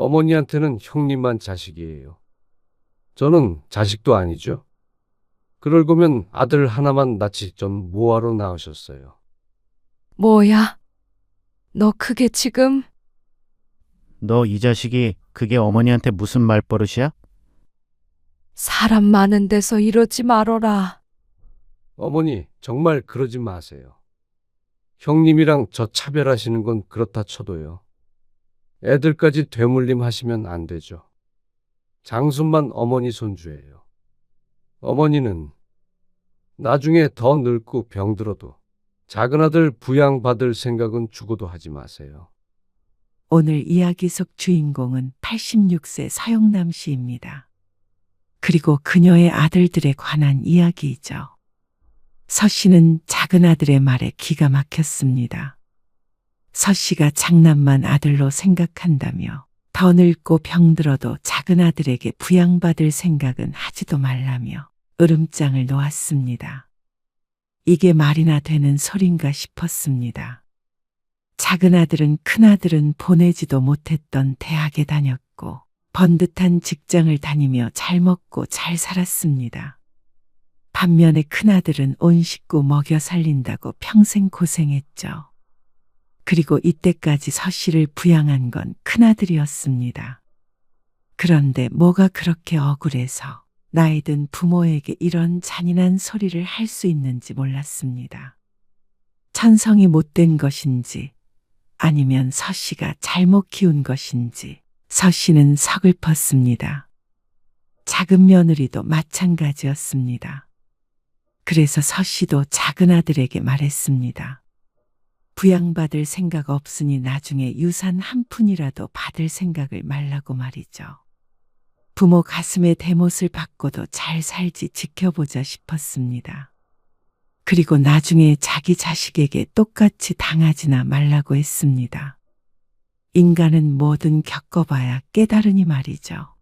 어머니한테는 형님만 자식이에요. 저는 자식도 아니죠. 그럴 거면 아들 하나만 낳지 전 뭐하러 낳으셨어요. 뭐야? 너 그게 지금 너 이 자식이 그게 어머니한테 무슨 말버릇이야? 사람 많은 데서 이러지 말어라. 어머니, 정말 그러지 마세요. 형님이랑 저 차별하시는 건 그렇다 쳐도요. 애들까지 되물림 하시면 안 되죠. 장순만 어머니 손주예요. 어머니는 나중에 더 늙고 병들어도 작은 아들 부양받을 생각은 죽어도 하지 마세요. 오늘 이야기 속 주인공은 86세 서영남 씨입니다. 그리고 그녀의 아들들에 관한 이야기이죠. 서 씨는 작은 아들의 말에 기가 막혔습니다. 서 씨가 장남만 아들로 생각한다며 더 늙고 병들어도 작은 아들에게 부양받을 생각은 하지도 말라며 으름장을 놓았습니다. 이게 말이나 되는 소린가 싶었습니다. 작은 아들은 큰 아들은 보내지도 못했던 대학에 다녔고 번듯한 직장을 다니며 잘 먹고 잘 살았습니다. 반면에 큰 아들은 온 식구 먹여 살린다고 평생 고생했죠. 그리고 이때까지 서 씨를 부양한 건 큰아들이었습니다. 그런데 뭐가 그렇게 억울해서 나이 든 부모에게 이런 잔인한 소리를 할 수 있는지 몰랐습니다. 천성이 못된 것인지 아니면 서 씨가 잘못 키운 것인지 서 씨는 서글펐습니다. 작은 며느리도 마찬가지였습니다. 그래서 서 씨도 작은 아들에게 말했습니다. 부양받을 생각 없으니 나중에 유산 한 푼이라도 받을 생각을 말라고 말이죠. 부모 가슴에 대못을 받고도 잘 살지 지켜보자 싶었습니다. 그리고 나중에 자기 자식에게 똑같이 당하지나 말라고 했습니다. 인간은 뭐든 겪어봐야 깨달으니 말이죠.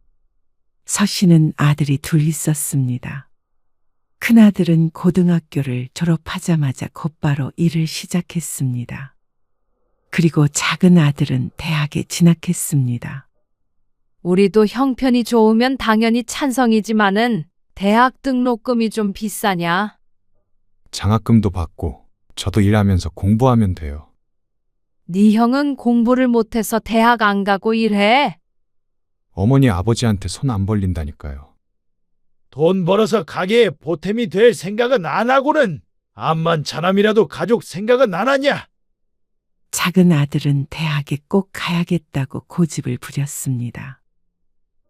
서 씨는 아들이 둘 있었습니다. 큰아들은 고등학교를 졸업하자마자 곧바로 일을 시작했습니다. 그리고 작은 아들은 대학에 진학했습니다. 우리도 형편이 좋으면 당연히 찬성이지만은 대학 등록금이 좀 비싸냐? 장학금도 받고 저도 일하면서 공부하면 돼요. 네 형은 공부를 못해서 대학 안 가고 일해? 어머니 아버지한테 손 안 벌린다니까요. 돈 벌어서 가게에 보탬이 될 생각은 안 하고는 암만 차남이라도 가족 생각은 안 하냐? 작은 아들은 대학에 꼭 가야겠다고 고집을 부렸습니다.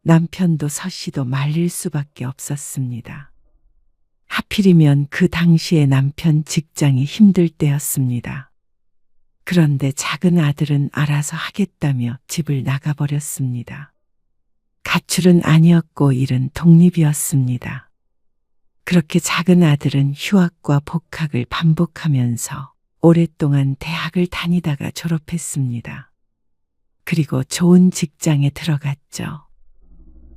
남편도 서 씨도 말릴 수밖에 없었습니다. 하필이면 그 당시에 남편 직장이 힘들 때였습니다. 그런데 작은 아들은 알아서 하겠다며 집을 나가버렸습니다. 가출은 아니었고 일은 독립이었습니다. 그렇게 작은 아들은 휴학과 복학을 반복하면서 오랫동안 대학을 다니다가 졸업했습니다. 그리고 좋은 직장에 들어갔죠.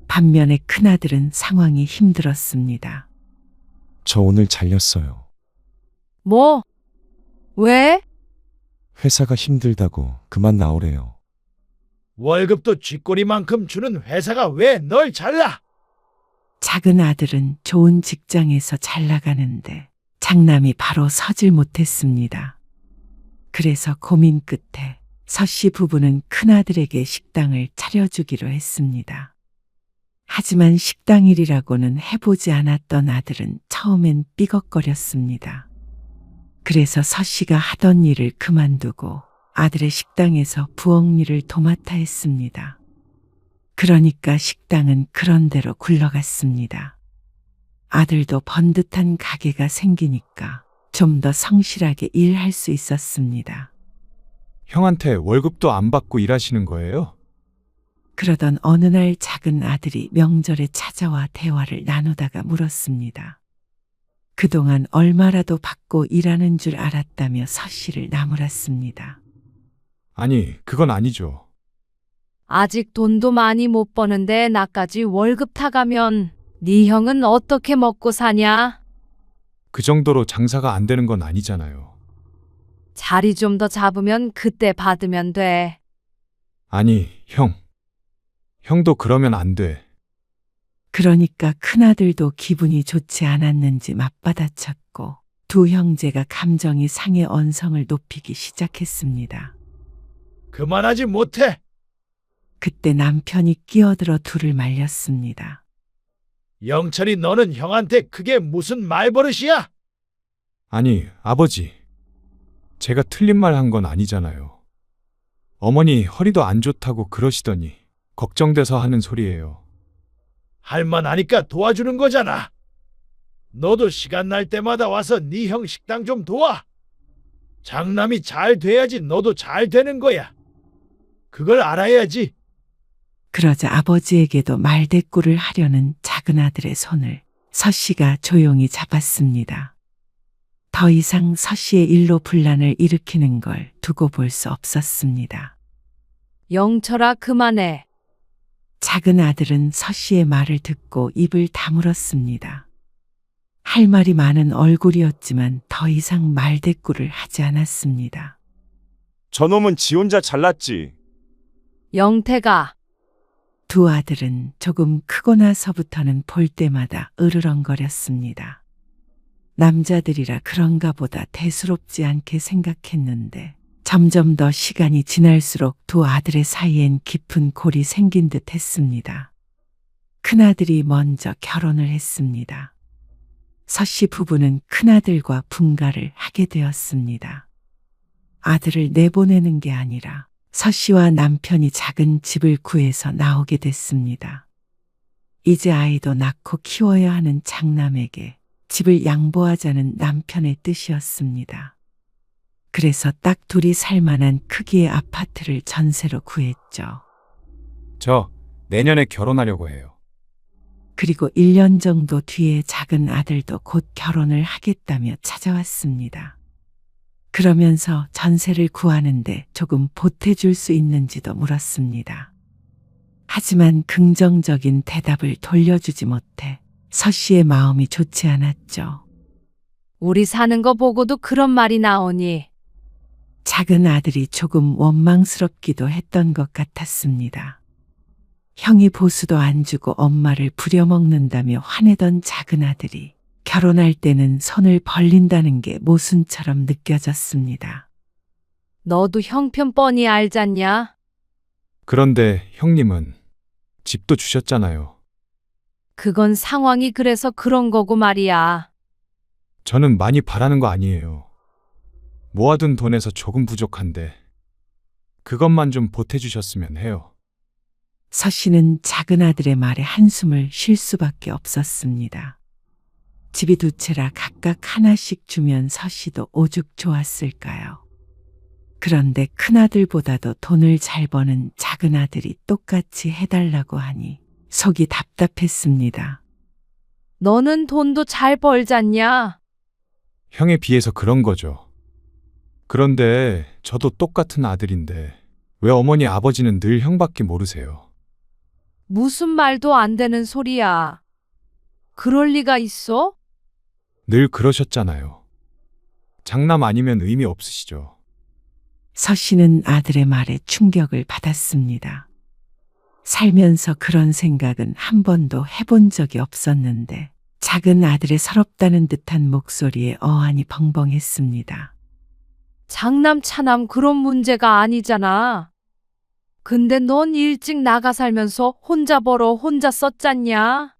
반면에 큰아들은 상황이 힘들었습니다. 저 오늘 잘렸어요. 뭐? 왜? 회사가 힘들다고 그만 나오래요. 월급도 쥐꼬리만큼 주는 회사가 왜 널 잘라? 작은 아들은 좋은 직장에서 잘 나가는데 장남이 바로 서질 못했습니다. 그래서 고민 끝에 서 씨 부부는 큰아들에게 식당을 차려주기로 했습니다. 하지만 식당 일이라고는 해보지 않았던 아들은 처음엔 삐걱거렸습니다. 그래서 서 씨가 하던 일을 그만두고 아들의 식당에서 부엌 일을 도맡아 했습니다. 그러니까 식당은 그런대로 굴러갔습니다. 아들도 번듯한 가게가 생기니까 좀 더 성실하게 일할 수 있었습니다. 형한테 월급도 안 받고 일하시는 거예요? 그러던 어느 날 작은 아들이 명절에 찾아와 대화를 나누다가 물었습니다. 그동안 얼마라도 받고 일하는 줄 알았다며 서 씨를 나무랐습니다. 아니, 그건 아니죠. 아직 돈도 많이 못 버는데 나까지 월급 타가면 네 형은 어떻게 먹고 사냐? 그 정도로 장사가 안 되는 건 아니잖아요. 자리 좀 더 잡으면 그때 받으면 돼. 아니, 형. 형도 그러면 안 돼. 그러니까 큰아들도 기분이 좋지 않았는지 맞받아쳤고 두 형제가 감정이 상해 언성을 높이기 시작했습니다. 그만하지 못해. 그때 남편이 끼어들어 둘을 말렸습니다. 영철이 너는 형한테 그게 무슨 말버릇이야? 아니, 아버지. 제가 틀린 말 한 건 아니잖아요. 어머니 허리도 안 좋다고 그러시더니 걱정돼서 하는 소리예요. 할만하니까 도와주는 거잖아. 너도 시간 날 때마다 와서 네 형 식당 좀 도와. 장남이 잘 돼야지 너도 잘 되는 거야. 그걸 알아야지. 그러자 아버지에게도 말대꾸를 하려는 작은 아들의 손을 서 씨가 조용히 잡았습니다. 더 이상 서 씨의 일로 분란을 일으키는 걸 두고 볼 수 없었습니다. 영철아, 그만해. 작은 아들은 서 씨의 말을 듣고 입을 다물었습니다. 할 말이 많은 얼굴이었지만 더 이상 말대꾸를 하지 않았습니다. 저놈은 지 혼자 잘났지. 영태가. 두 아들은 조금 크고 나서부터는 볼 때마다 으르렁거렸습니다. 남자들이라 그런가 보다 대수롭지 않게 생각했는데 점점 더 시간이 지날수록 두 아들의 사이엔 깊은 골이 생긴 듯 했습니다. 큰아들이 먼저 결혼을 했습니다. 서씨 부부는 큰아들과 분가를 하게 되었습니다. 아들을 내보내는 게 아니라 서씨와 남편이 작은 집을 구해서 나오게 됐습니다. 이제 아이도 낳고 키워야 하는 장남에게 집을 양보하자는 남편의 뜻이었습니다. 그래서 딱 둘이 살만한 크기의 아파트를 전세로 구했죠. 저 내년에 결혼하려고 해요. 그리고 1년 정도 뒤에 작은 아들도 곧 결혼을 하겠다며 찾아왔습니다. 그러면서 전세를 구하는데 조금 보태줄 수 있는지도 물었습니다. 하지만 긍정적인 대답을 돌려주지 못해 서 씨의 마음이 좋지 않았죠. 우리 사는 거 보고도 그런 말이 나오니. 작은 아들이 조금 원망스럽기도 했던 것 같았습니다. 형이 보수도 안 주고 엄마를 부려먹는다며 화내던 작은 아들이 결혼할 때는 손을 벌린다는 게 모순처럼 느껴졌습니다. 너도 형편 뻔히 알잖냐? 그런데 형님은 집도 주셨잖아요. 그건 상황이 그래서 그런 거고 말이야. 저는 많이 바라는 거 아니에요. 모아둔 돈에서 조금 부족한데 그것만 좀 보태주셨으면 해요. 서 씨는 작은 아들의 말에 한숨을 쉴 수밖에 없었습니다. 집이 두 채라 각각 하나씩 주면 서 씨도 오죽 좋았을까요? 그런데 큰아들보다도 돈을 잘 버는 작은 아들이 똑같이 해달라고 하니 속이 답답했습니다. 너는 돈도 잘 벌잖냐? 형에 비해서 그런 거죠. 그런데 저도 똑같은 아들인데 왜 어머니 아버지는 늘 형밖에 모르세요? 무슨 말도 안 되는 소리야. 그럴 리가 있어? 늘 그러셨잖아요. 장남 아니면 의미 없으시죠. 서 씨는 아들의 말에 충격을 받았습니다. 살면서 그런 생각은 한 번도 해본 적이 없었는데 작은 아들의 서럽다는 듯한 목소리에 어안이 벙벙했습니다. 장남 차남 그런 문제가 아니잖아. 근데 넌 일찍 나가 살면서 혼자 벌어 혼자 썼잖냐?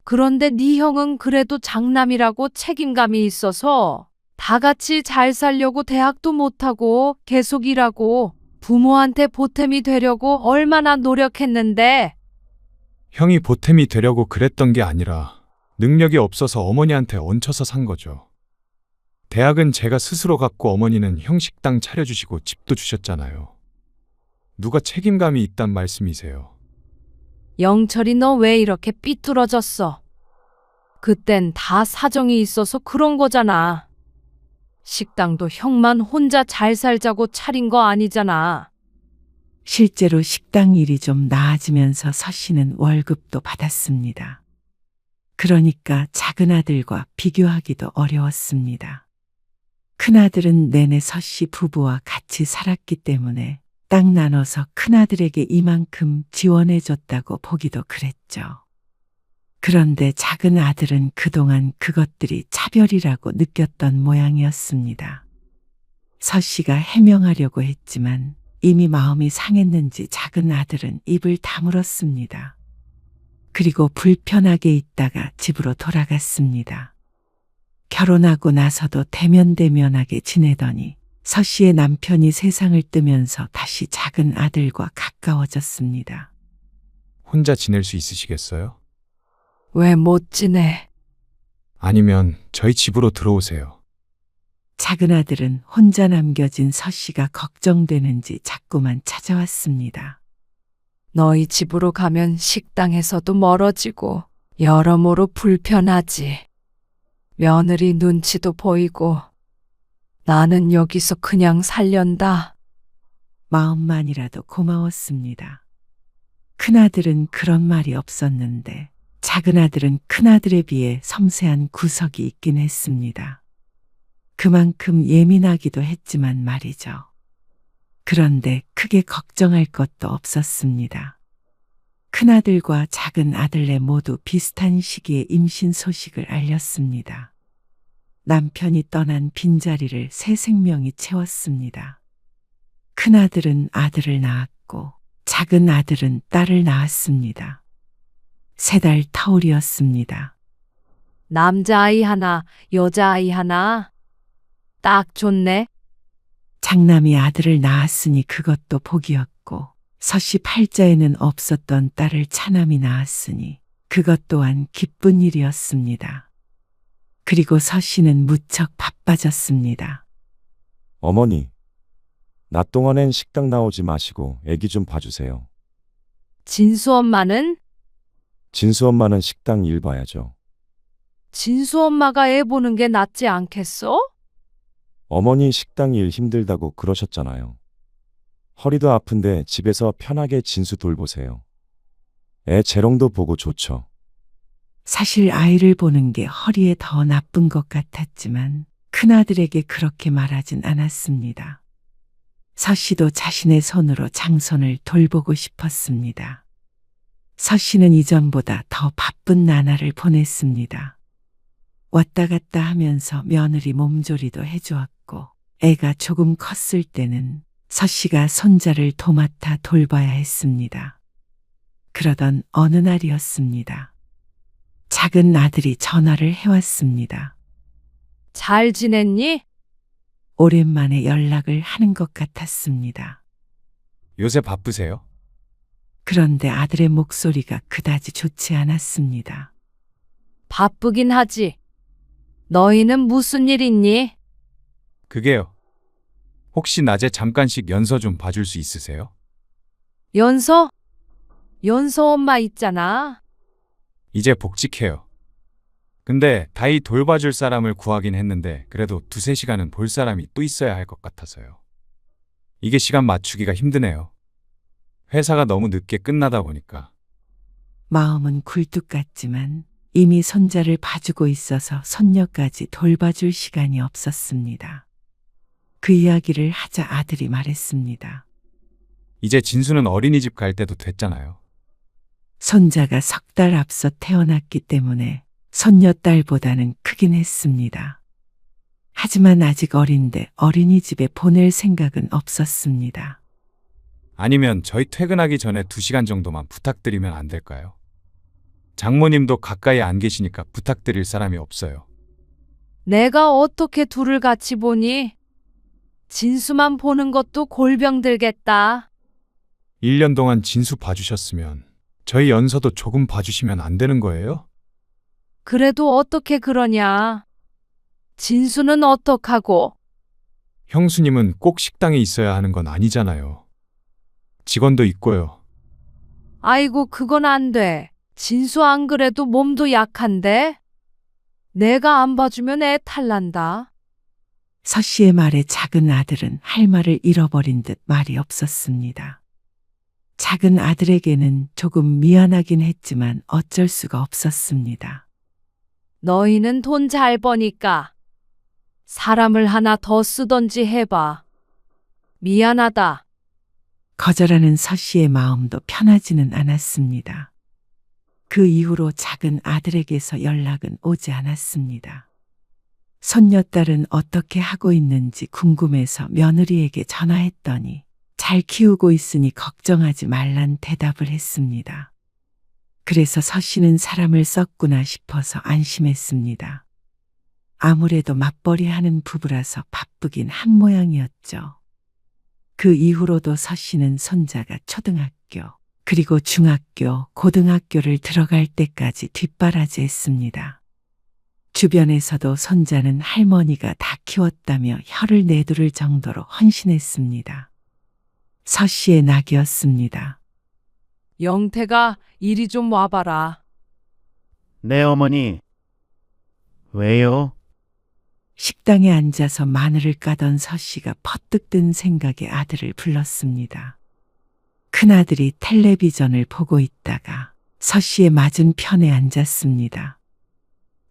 그런데 네 형은 그래도 장남이라고 책임감이 있어서 다 같이 잘 살려고 대학도 못하고 계속 일하고 부모한테 보탬이 되려고 얼마나 노력했는데. 형이 보탬이 되려고 그랬던 게 아니라 능력이 없어서 어머니한테 얹혀서 산 거죠. 대학은 제가 스스로 갔고 어머니는 형 식당 차려주시고 집도 주셨잖아요. 누가 책임감이 있단 말씀이세요? 영철이 너 왜 이렇게 삐뚤어졌어? 그땐 다 사정이 있어서 그런 거잖아. 식당도 형만 혼자 잘 살자고 차린 거 아니잖아. 실제로 식당 일이 좀 나아지면서 서 씨는 월급도 받았습니다. 그러니까 작은 아들과 비교하기도 어려웠습니다. 큰아들은 내내 서 씨 부부와 같이 살았기 때문에 땅 나눠서 큰아들에게 이만큼 지원해줬다고 보기도 그랬죠. 그런데 작은 아들은 그동안 그것들이 차별이라고 느꼈던 모양이었습니다. 서씨가 해명하려고 했지만 이미 마음이 상했는지 작은 아들은 입을 다물었습니다. 그리고 불편하게 있다가 집으로 돌아갔습니다. 결혼하고 나서도 대면대면하게 지내더니 서씨의 남편이 세상을 뜨면서 다시 작은 아들과 가까워졌습니다. 혼자 지낼 수 있으시겠어요? 왜 못 지내? 아니면 저희 집으로 들어오세요. 작은 아들은 혼자 남겨진 서씨가 걱정되는지 자꾸만 찾아왔습니다. 너희 집으로 가면 식당에서도 멀어지고 여러모로 불편하지. 며느리 눈치도 보이고 나는 여기서 그냥 살련다. 마음만이라도 고마웠습니다. 큰아들은 그런 말이 없었는데 작은 아들은 큰아들에 비해 섬세한 구석이 있긴 했습니다. 그만큼 예민하기도 했지만 말이죠. 그런데 크게 걱정할 것도 없었습니다. 큰아들과 작은 아들네 모두 비슷한 시기에 임신 소식을 알렸습니다. 남편이 떠난 빈자리를 새 생명이 채웠습니다. 큰아들은 아들을 낳았고 작은 아들은 딸을 낳았습니다. 3달 터울이었습니다. 남자아이 하나, 여자아이 하나. 딱 좋네. 장남이 아들을 낳았으니 그것도 복이었고 서씨 팔자에는 없었던 딸을 차남이 낳았으니 그것 또한 기쁜 일이었습니다. 그리고 서씨는 무척 바빠졌습니다. 어머니, 낮 동안엔 식당 나오지 마시고 애기 좀 봐주세요. 진수 엄마는? 진수 엄마는 식당 일 봐야죠. 진수 엄마가 애 보는 게 낫지 않겠어? 어머니 식당 일 힘들다고 그러셨잖아요. 허리도 아픈데 집에서 편하게 진수 돌보세요. 애 재롱도 보고 좋죠. 사실 아이를 보는 게 허리에 더 나쁜 것 같았지만 큰아들에게 그렇게 말하진 않았습니다. 서씨도 자신의 손으로 장손을 돌보고 싶었습니다. 서씨는 이전보다 더 바쁜 나날을 보냈습니다. 왔다 갔다 하면서 며느리 몸조리도 해주었고 애가 조금 컸을 때는 서씨가 손자를 도맡아 돌봐야 했습니다. 그러던 어느 날이었습니다. 작은 아들이 전화를 해왔습니다. 잘 지냈니? 오랜만에 연락을 하는 것 같았습니다. 요새 바쁘세요? 그런데 아들의 목소리가 그다지 좋지 않았습니다. 바쁘긴 하지. 너희는 무슨 일 있니? 그게요. 혹시 낮에 잠깐씩 연서 좀 봐줄 수 있으세요? 연서? 연서 엄마 있잖아. 이제 복직해요. 근데 다이 돌봐줄 사람을 구하긴 했는데 그래도 2-3시간은 볼 사람이 또 있어야 할 것 같아서요. 이게 시간 맞추기가 힘드네요. 회사가 너무 늦게 끝나다 보니까. 마음은 굴뚝 같지만 이미 손자를 봐주고 있어서 손녀까지 돌봐줄 시간이 없었습니다. 그 이야기를 하자 아들이 말했습니다. 이제 진수는 어린이집 갈 때도 됐잖아요. 손자가 3달 앞서 태어났기 때문에 손녀딸보다는 크긴 했습니다. 하지만 아직 어린데 어린이집에 보낼 생각은 없었습니다. 아니면 저희 퇴근하기 전에 2시간 정도만 부탁드리면 안 될까요? 장모님도 가까이 안 계시니까 부탁드릴 사람이 없어요. 내가 어떻게 둘을 같이 보니? 진수만 보는 것도 골병 들겠다. 1년 동안 진수 봐주셨으면 저희 연서도 조금 봐주시면 안 되는 거예요? 그래도 어떻게 그러냐. 진수는 어떡하고? 형수님은 꼭 식당에 있어야 하는 건 아니잖아요. 직원도 있고요. 아이고 그건 안 돼. 진수 안 그래도 몸도 약한데? 내가 안 봐주면 애 탈난다. 서씨의 말에 작은 아들은 할 말을 잃어버린 듯 말이 없었습니다. 작은 아들에게는 조금 미안하긴 했지만 어쩔 수가 없었습니다. 너희는 돈 잘 버니까 사람을 하나 더 쓰던지 해봐. 미안하다. 거절하는 서씨의 마음도 편하지는 않았습니다. 그 이후로 작은 아들에게서 연락은 오지 않았습니다. 손녀딸은 어떻게 하고 있는지 궁금해서 며느리에게 전화했더니 잘 키우고 있으니 걱정하지 말란 대답을 했습니다. 그래서 서씨는 사람을 썼구나 싶어서 안심했습니다. 아무래도 맞벌이하는 부부라서 바쁘긴 한 모양이었죠. 그 이후로도 서씨는 손자가 초등학교, 그리고 중학교, 고등학교를 들어갈 때까지 뒷바라지했습니다. 주변에서도 손자는 할머니가 다 키웠다며 혀를 내두를 정도로 헌신했습니다. 서씨의 낙이었습니다. 영태가 이리 좀 와봐라. 네, 어머니. 왜요? 식당에 앉아서 마늘을 까던 서씨가 퍼뜩 든 생각에 아들을 불렀습니다. 큰아들이 텔레비전을 보고 있다가 서씨의 맞은편에 앉았습니다.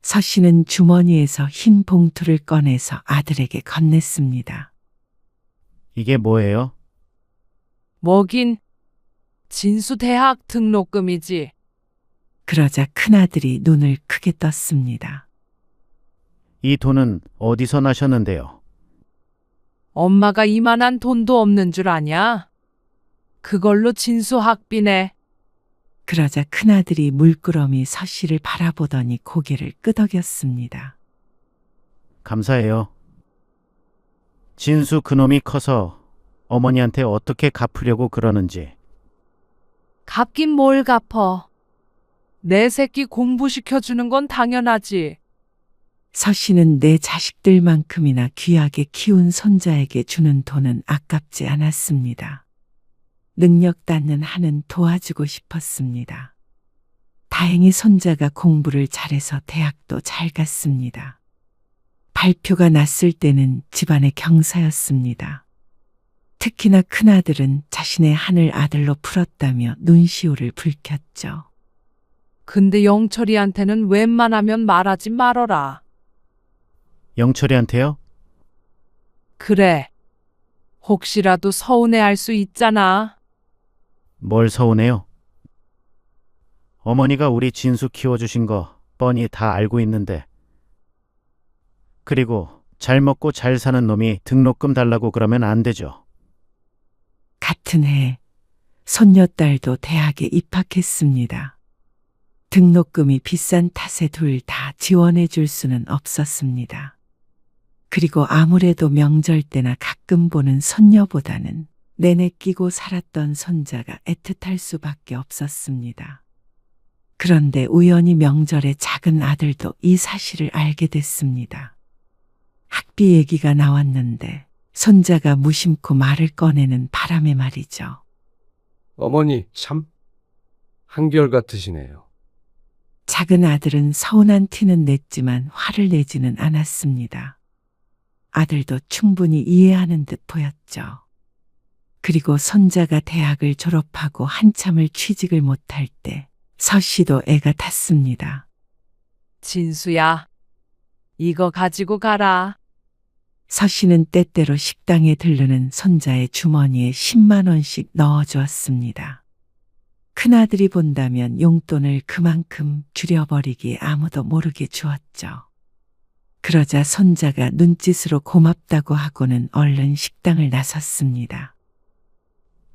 서씨는 주머니에서 흰 봉투를 꺼내서 아들에게 건넸습니다. 이게 뭐예요? 뭐긴 진수 대학 등록금이지. 그러자 큰아들이 눈을 크게 떴습니다. 이 돈은 어디서 나셨는데요? 엄마가 이만한 돈도 없는 줄 아냐? 그걸로 진수 학비네. 그러자 큰아들이 물끄러미 서씨를 바라보더니 고개를 끄덕였습니다. 감사해요. 진수 그놈이 커서 어머니한테 어떻게 갚으려고 그러는지. 갚긴 뭘 갚어. 내 새끼 공부시켜주는 건 당연하지. 서씨는 내 자식들만큼이나 귀하게 키운 손자에게 주는 돈은 아깝지 않았습니다. 능력 닿는 한은 도와주고 싶었습니다. 다행히 손자가 공부를 잘해서 대학도 잘 갔습니다. 발표가 났을 때는 집안의 경사였습니다. 특히나 큰아들은 자신의 한을 아들로 풀었다며 눈시울을 붉혔죠. 근데 영철이한테는 웬만하면 말하지 말어라. 영철이한테요? 그래. 혹시라도 서운해할 수 있잖아. 뭘 서운해요? 어머니가 우리 진수 키워주신 거 뻔히 다 알고 있는데. 그리고 잘 먹고 잘 사는 놈이 등록금 달라고 그러면 안 되죠. 같은 해 손녀딸도 대학에 입학했습니다. 등록금이 비싼 탓에 둘 다 지원해 줄 수는 없었습니다. 그리고 아무래도 명절 때나 가끔 보는 손녀보다는 내내 끼고 살았던 손자가 애틋할 수밖에 없었습니다. 그런데 우연히 명절에 작은 아들도 이 사실을 알게 됐습니다. 학비 얘기가 나왔는데 손자가 무심코 말을 꺼내는 바람에 말이죠. 어머니 참 한결같으시네요. 작은 아들은 서운한 티는 냈지만 화를 내지는 않았습니다. 아들도 충분히 이해하는 듯 보였죠. 그리고 손자가 대학을 졸업하고 한참을 취직을 못할 때 서씨도 애가 탔습니다. 진수야, 이거 가지고 가라. 서씨는 때때로 식당에 들르는 손자의 주머니에 10만 원씩 넣어주었습니다. 큰아들이 본다면 용돈을 그만큼 줄여버리기에 아무도 모르게 주었죠. 그러자 손자가 눈짓으로 고맙다고 하고는 얼른 식당을 나섰습니다.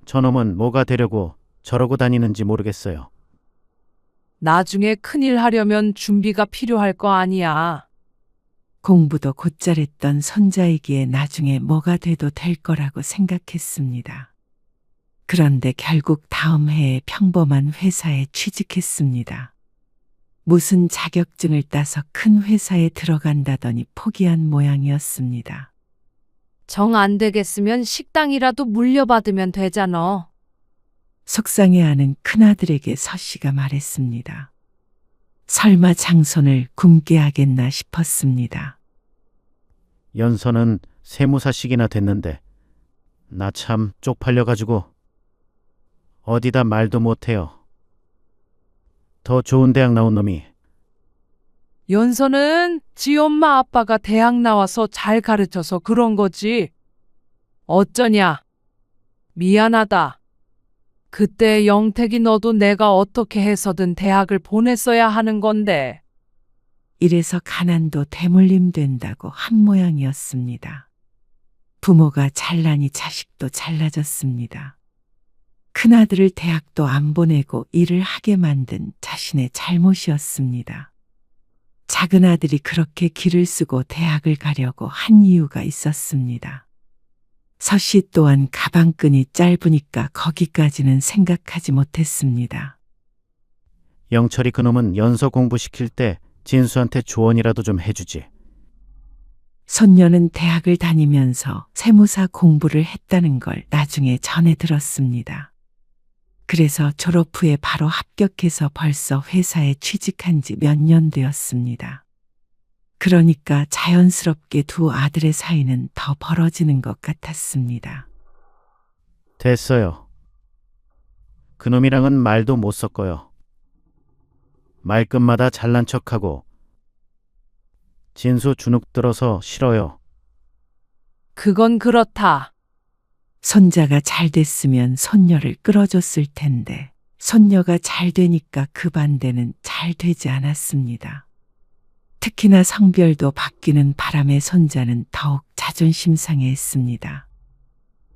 저놈은 뭐가 되려고 저러고 다니는지 모르겠어요. 나중에 큰일 하려면 준비가 필요할 거 아니야. 공부도 곧잘했던 손자이기에 나중에 뭐가 돼도 될 거라고 생각했습니다. 그런데 결국 다음 해에 평범한 회사에 취직했습니다. 무슨 자격증을 따서 큰 회사에 들어간다더니 포기한 모양이었습니다. 정 안 되겠으면 식당이라도 물려받으면 되잖아. 속상해하는 큰아들에게 서씨가 말했습니다. 설마 장손을 굶게 하겠나 싶었습니다. 연서는 세무사식이나 됐는데 나 참 쪽팔려가지고 어디다 말도 못해요. 더 좋은 대학 나온 놈이. 연서는 지 엄마 아빠가 대학 나와서 잘 가르쳐서 그런 거지. 어쩌냐. 미안하다. 그때 영택이 너도 내가 어떻게 해서든 대학을 보냈어야 하는 건데. 이래서 가난도 대물림 된다고 한 모양이었습니다. 부모가 잘나니 자식도 잘나졌습니다. 큰아들을 대학도 안 보내고 일을 하게 만든 자신의 잘못이었습니다. 작은아들이 그렇게 길을 쓰고 대학을 가려고 한 이유가 있었습니다. 서씨 또한 가방끈이 짧으니까 거기까지는 생각하지 못했습니다. 영철이 그놈은 연서 공부시킬 때 진수한테 조언이라도 좀 해주지. 손녀는 대학을 다니면서 세무사 공부를 했다는 걸 나중에 전해 들었습니다. 그래서 졸업 후에 바로 합격해서 벌써 회사에 취직한 지 몇 년 되었습니다. 그러니까 자연스럽게 두 아들의 사이는 더 벌어지는 것 같았습니다. 됐어요. 그놈이랑은 말도 못 섞어요. 말끝마다 잘난 척하고 진수 주눅 들어서 싫어요. 그건 그렇다. 손자가 잘 됐으면 손녀를 끌어줬을 텐데 손녀가 잘 되니까 그 반대는 잘 되지 않았습니다. 특히나 성별도 바뀌는 바람에 손자는 더욱 자존심 상해했습니다.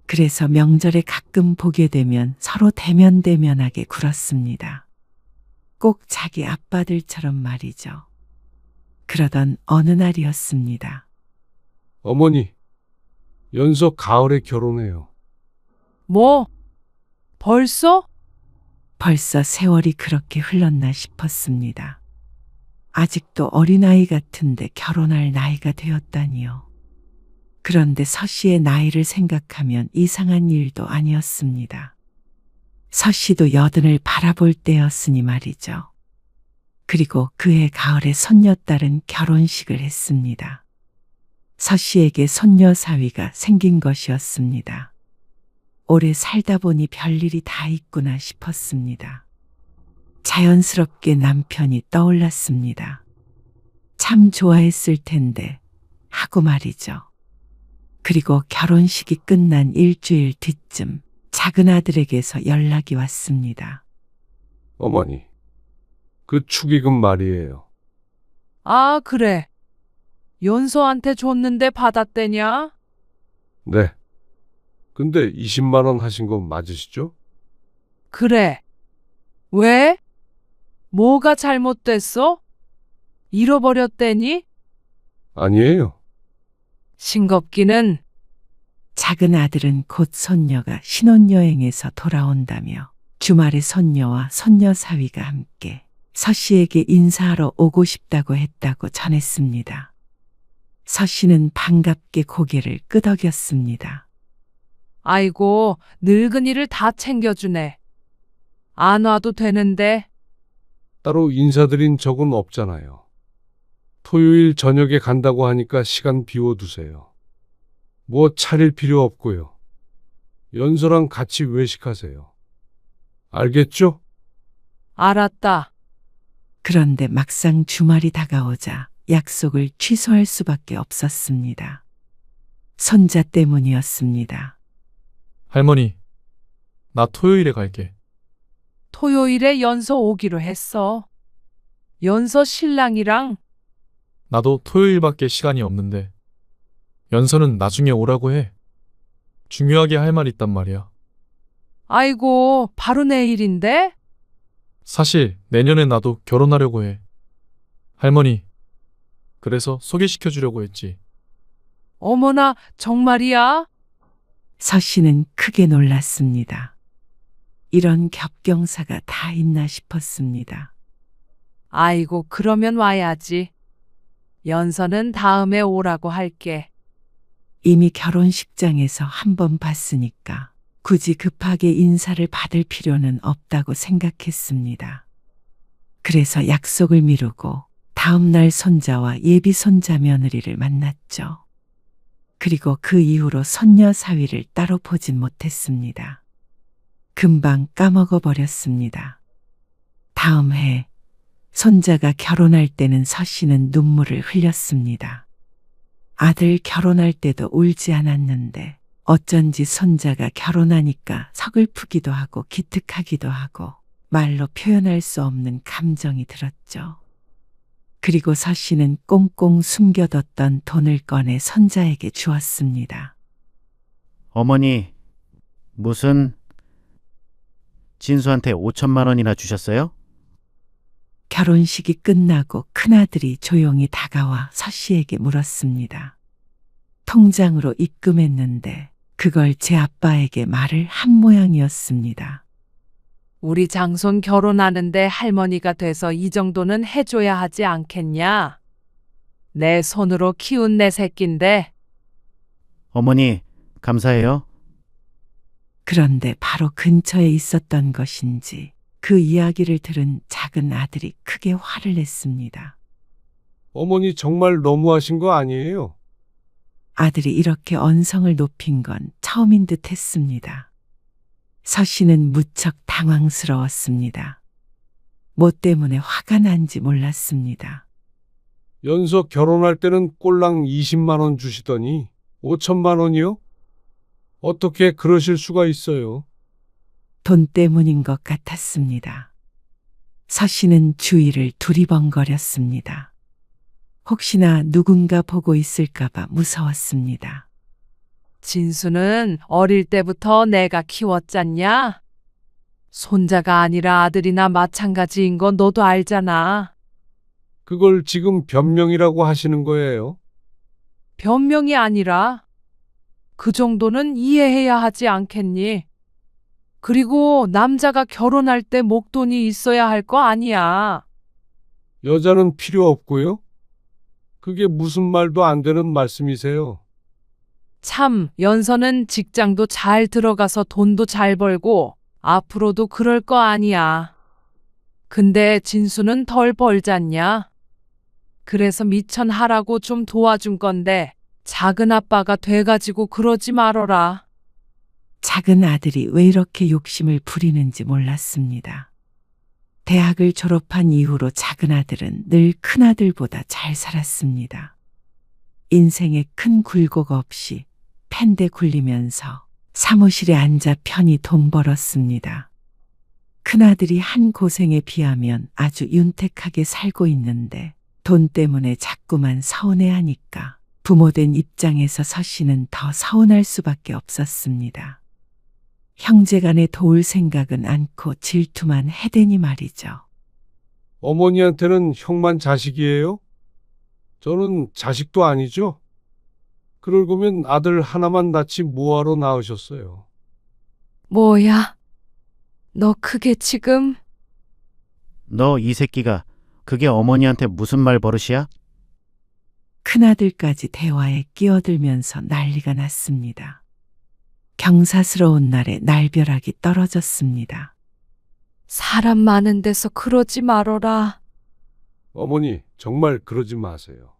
그래서 명절에 가끔 보게 되면 서로 대면대면하게 굴었습니다. 꼭 자기 아빠들처럼 말이죠. 그러던 어느 날이었습니다. 어머니, 연서 가을에 결혼해요. 뭐? 벌써? 벌써 세월이 그렇게 흘렀나 싶었습니다. 아직도 어린아이 같은데 결혼할 나이가 되었다니요. 그런데 서씨의 나이를 생각하면 이상한 일도 아니었습니다. 서씨도 여든을 바라볼 때였으니 말이죠. 그리고 그해 가을에 손녀딸은 결혼식을 했습니다. 서씨에게 손녀 사위가 생긴 것이었습니다. 오래 살다 보니 별일이 다 있구나 싶었습니다. 자연스럽게 남편이 떠올랐습니다. 참 좋아했을 텐데 하고 말이죠. 그리고 결혼식이 끝난 일주일 뒤쯤 작은아들에게서 연락이 왔습니다. 어머니, 그 축의금 말이에요. 아, 그래. 연서한테 줬는데 받았대냐? 네. 근데 20만 원 하신 거 맞으시죠? 그래. 왜? 뭐가 잘못됐어? 잃어버렸대니? 아니에요. 싱겁기는. 작은 아들은 곧 손녀가 신혼여행에서 돌아온다며 주말에 손녀와 손녀 사위가 함께 서씨에게 인사하러 오고 싶다고 했다고 전했습니다. 서씨는 반갑게 고개를 끄덕였습니다. 아이고, 늙은이를 다 챙겨주네. 안 와도 되는데. 따로 인사드린 적은 없잖아요. 토요일 저녁에 간다고 하니까 시간 비워두세요. 뭐 차릴 필요 없고요. 연서랑 같이 외식하세요. 알겠죠? 알았다. 그런데 막상 주말이 다가오자 약속을 취소할 수밖에 없었습니다. 손자 때문이었습니다. 할머니, 나 토요일에 갈게. 토요일에 연서 오기로 했어. 연서 신랑이랑. 나도 토요일밖에 시간이 없는데. 연서는 나중에 오라고 해. 중요하게 할 말 있단 말이야. 아이고, 바로 내일인데? 사실 내년에 나도 결혼하려고 해. 할머니, 그래서 소개시켜 주려고 했지. 어머나, 정말이야? 서씨는 크게 놀랐습니다. 이런 겹경사가 다 있나 싶었습니다. 아이고, 그러면 와야지. 연서는 다음에 오라고 할게. 이미 결혼식장에서 한 번 봤으니까 굳이 급하게 인사를 받을 필요는 없다고 생각했습니다. 그래서 약속을 미루고 다음 날 손자와 예비 손자 며느리를 만났죠. 그리고 그 이후로 손녀 사위를 따로 보진 못했습니다. 금방 까먹어 버렸습니다. 다음 해 손자가 결혼할 때는 서씨는 눈물을 흘렸습니다. 아들 결혼할 때도 울지 않았는데 어쩐지 손자가 결혼하니까 서글프기도 하고 기특하기도 하고 말로 표현할 수 없는 감정이 들었죠. 그리고 서 씨는 꽁꽁 숨겨뒀던 돈을 꺼내 손자에게 주었습니다. 어머니, 무슨 진수한테 5천만 원이나 주셨어요? 결혼식이 끝나고 큰아들이 조용히 다가와 서 씨에게 물었습니다. 통장으로 입금했는데 그걸 제 아빠에게 말을 한 모양이었습니다. 우리 장손 결혼하는데 할머니가 돼서 이 정도는 해줘야 하지 않겠냐? 내 손으로 키운 내 새끼인데. 어머니, 감사해요. 그런데 바로 근처에 있었던 것인지 그 이야기를 들은 작은 아들이 크게 화를 냈습니다. 어머니 정말 너무하신 거 아니에요? 아들이 이렇게 언성을 높인 건 처음인 듯 했습니다. 서 씨는 무척 당황스러웠습니다. 뭐 때문에 화가 난지 몰랐습니다. 연서 결혼할 때는 꼴랑 20만 원 주시더니 5천만 원이요? 어떻게 그러실 수가 있어요? 돈 때문인 것 같았습니다. 서 씨는 주위를 두리번거렸습니다. 혹시나 누군가 보고 있을까봐 무서웠습니다. 진수는 어릴 때부터 내가 키웠잖냐? 손자가 아니라 아들이나 마찬가지인 거 너도 알잖아. 그걸 지금 변명이라고 하시는 거예요? 변명이 아니라 그 정도는 이해해야 하지 않겠니? 그리고 남자가 결혼할 때 목돈이 있어야 할 거 아니야. 여자는 필요 없고요? 그게 무슨 말도 안 되는 말씀이세요? 참, 연서는 직장도 잘 들어가서 돈도 잘 벌고 앞으로도 그럴 거 아니야. 근데 진수는 덜 벌잖냐? 그래서 미천하라고 좀 도와준 건데 작은 아빠가 돼가지고 그러지 말어라. 작은 아들이 왜 이렇게 욕심을 부리는지 몰랐습니다. 대학을 졸업한 이후로 작은 아들은 늘 큰아들보다 잘 살았습니다. 인생에 큰 굴곡 없이 펜대 굴리면서 사무실에 앉아 편히 돈 벌었습니다. 큰아들이 한 고생에 비하면 아주 윤택하게 살고 있는데 돈 때문에 자꾸만 서운해하니까 부모된 입장에서 서 씨는 더 서운할 수밖에 없었습니다. 형제간에 도울 생각은 않고 질투만 해대니 말이죠. 어머니한테는 형만 자식이에요? 저는 자식도 아니죠? 그럴 거면 아들 하나만 낳지 뭐하러 낳으셨어요? 뭐야? 너 그게 지금? 너 이 새끼가 그게 어머니한테 무슨 말 버릇이야? 큰아들까지 대화에 끼어들면서 난리가 났습니다. 경사스러운 날에 날벼락이 떨어졌습니다. 사람 많은 데서 그러지 말어라. 어머니, 정말 그러지 마세요.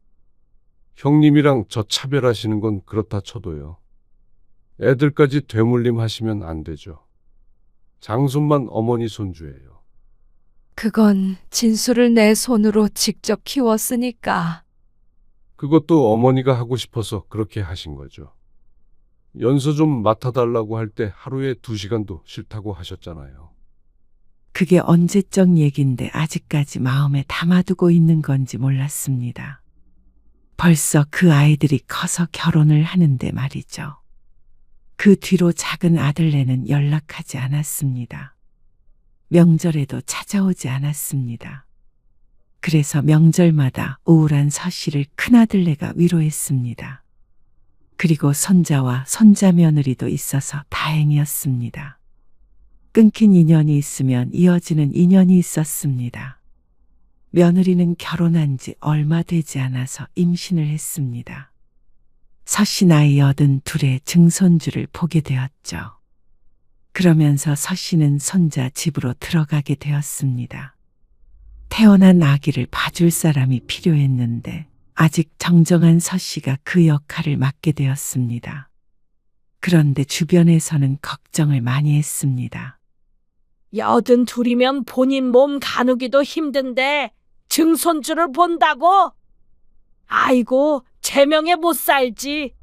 형님이랑 저 차별하시는 건 그렇다 쳐도요. 애들까지 되물림 하시면 안 되죠. 장손만 어머니 손주예요. 그건 진수를 내 손으로 직접 키웠으니까. 그것도 어머니가 하고 싶어서 그렇게 하신 거죠. 연서 좀 맡아달라고 할 때 하루에 2시간도 싫다고 하셨잖아요. 그게 언제적 얘긴데 아직까지 마음에 담아두고 있는 건지 몰랐습니다. 벌써 그 아이들이 커서 결혼을 하는데 말이죠. 그 뒤로 작은 아들네는 연락하지 않았습니다. 명절에도 찾아오지 않았습니다. 그래서 명절마다 우울한 서 씨를 큰아들네가 위로했습니다. 그리고 손자와 손자 며느리도 있어서 다행이었습니다. 끊긴 인연이 있으면 이어지는 인연이 있었습니다. 며느리는 결혼한 지 얼마 되지 않아서 임신을 했습니다. 서 씨 나이 82의 증손주를 보게 되었죠. 그러면서 서 씨는 손자 집으로 들어가게 되었습니다. 태어난 아기를 봐줄 사람이 필요했는데 아직 정정한 서 씨가 그 역할을 맡게 되었습니다. 그런데 주변에서는 걱정을 많이 했습니다. 82이면 본인 몸 가누기도 힘든데 증손주를 본다고? 아이고, 제명에 못 살지.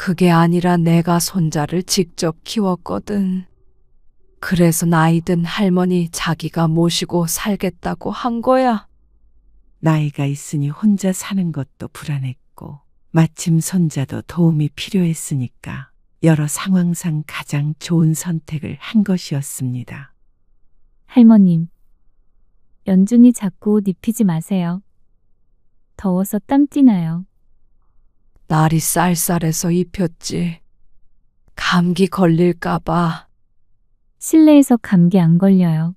그게 아니라 내가 손자를 직접 키웠거든. 그래서 나이 든 할머니 자기가 모시고 살겠다고 한 거야. 나이가 있으니 혼자 사는 것도 불안했고 마침 손자도 도움이 필요했으니까 여러 상황상 가장 좋은 선택을 한 것이었습니다. 할머님, 연준이 자꾸 옷 입히지 마세요. 더워서 땀띠나요. 날이 쌀쌀해서 입혔지. 감기 걸릴까봐. 실내에서 감기 안 걸려요.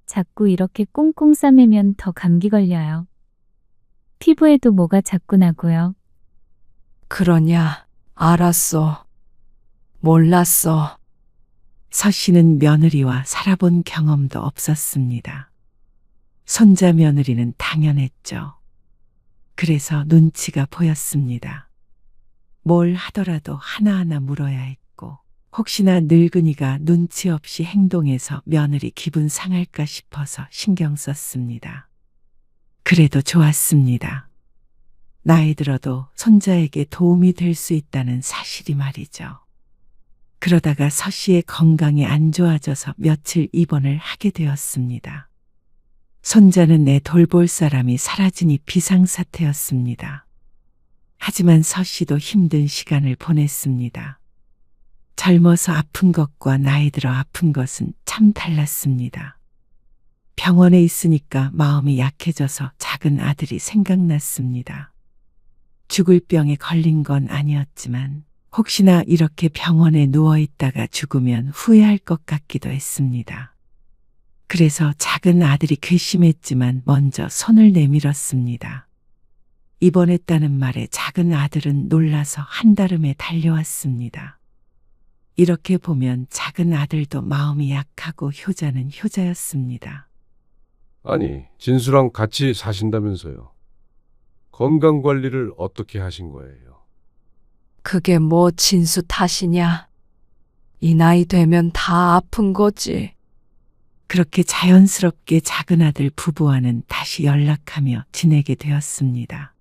자꾸 이렇게 꽁꽁 싸매면 더 감기 걸려요. 피부에도 뭐가 자꾸 나고요. 그러냐? 알았어. 몰랐어. 서 씨는 며느리와 살아본 경험도 없었습니다. 손자 며느리는 당연했죠. 그래서 눈치가 보였습니다. 뭘 하더라도 하나하나 물어야 했고 혹시나 늙은이가 눈치 없이 행동해서 며느리 기분 상할까 싶어서 신경 썼습니다. 그래도 좋았습니다. 나이 들어도 손자에게 도움이 될 수 있다는 사실이 말이죠. 그러다가 서 씨의 건강이 안 좋아져서 며칠 입원을 하게 되었습니다. 손자는 내 돌볼 사람이 사라지니 비상사태였습니다. 하지만 서 씨도 힘든 시간을 보냈습니다. 젊어서 아픈 것과 나이 들어 아픈 것은 참 달랐습니다. 병원에 있으니까 마음이 약해져서 작은 아들이 생각났습니다. 죽을 병에 걸린 건 아니었지만 혹시나 이렇게 병원에 누워 있다가 죽으면 후회할 것 같기도 했습니다. 그래서 작은 아들이 괘씸했지만 먼저 손을 내밀었습니다. 입원했다는 말에 작은 아들은 놀라서 한달음에 달려왔습니다. 이렇게 보면 작은 아들도 마음이 약하고 효자는 효자였습니다. 아니, 진수랑 같이 사신다면서요. 건강관리를 어떻게 하신 거예요? 그게 뭐 진수 탓이냐? 이 나이 되면 다 아픈 거지. 그렇게 자연스럽게 작은 아들 부부와는 다시 연락하며 지내게 되었습니다.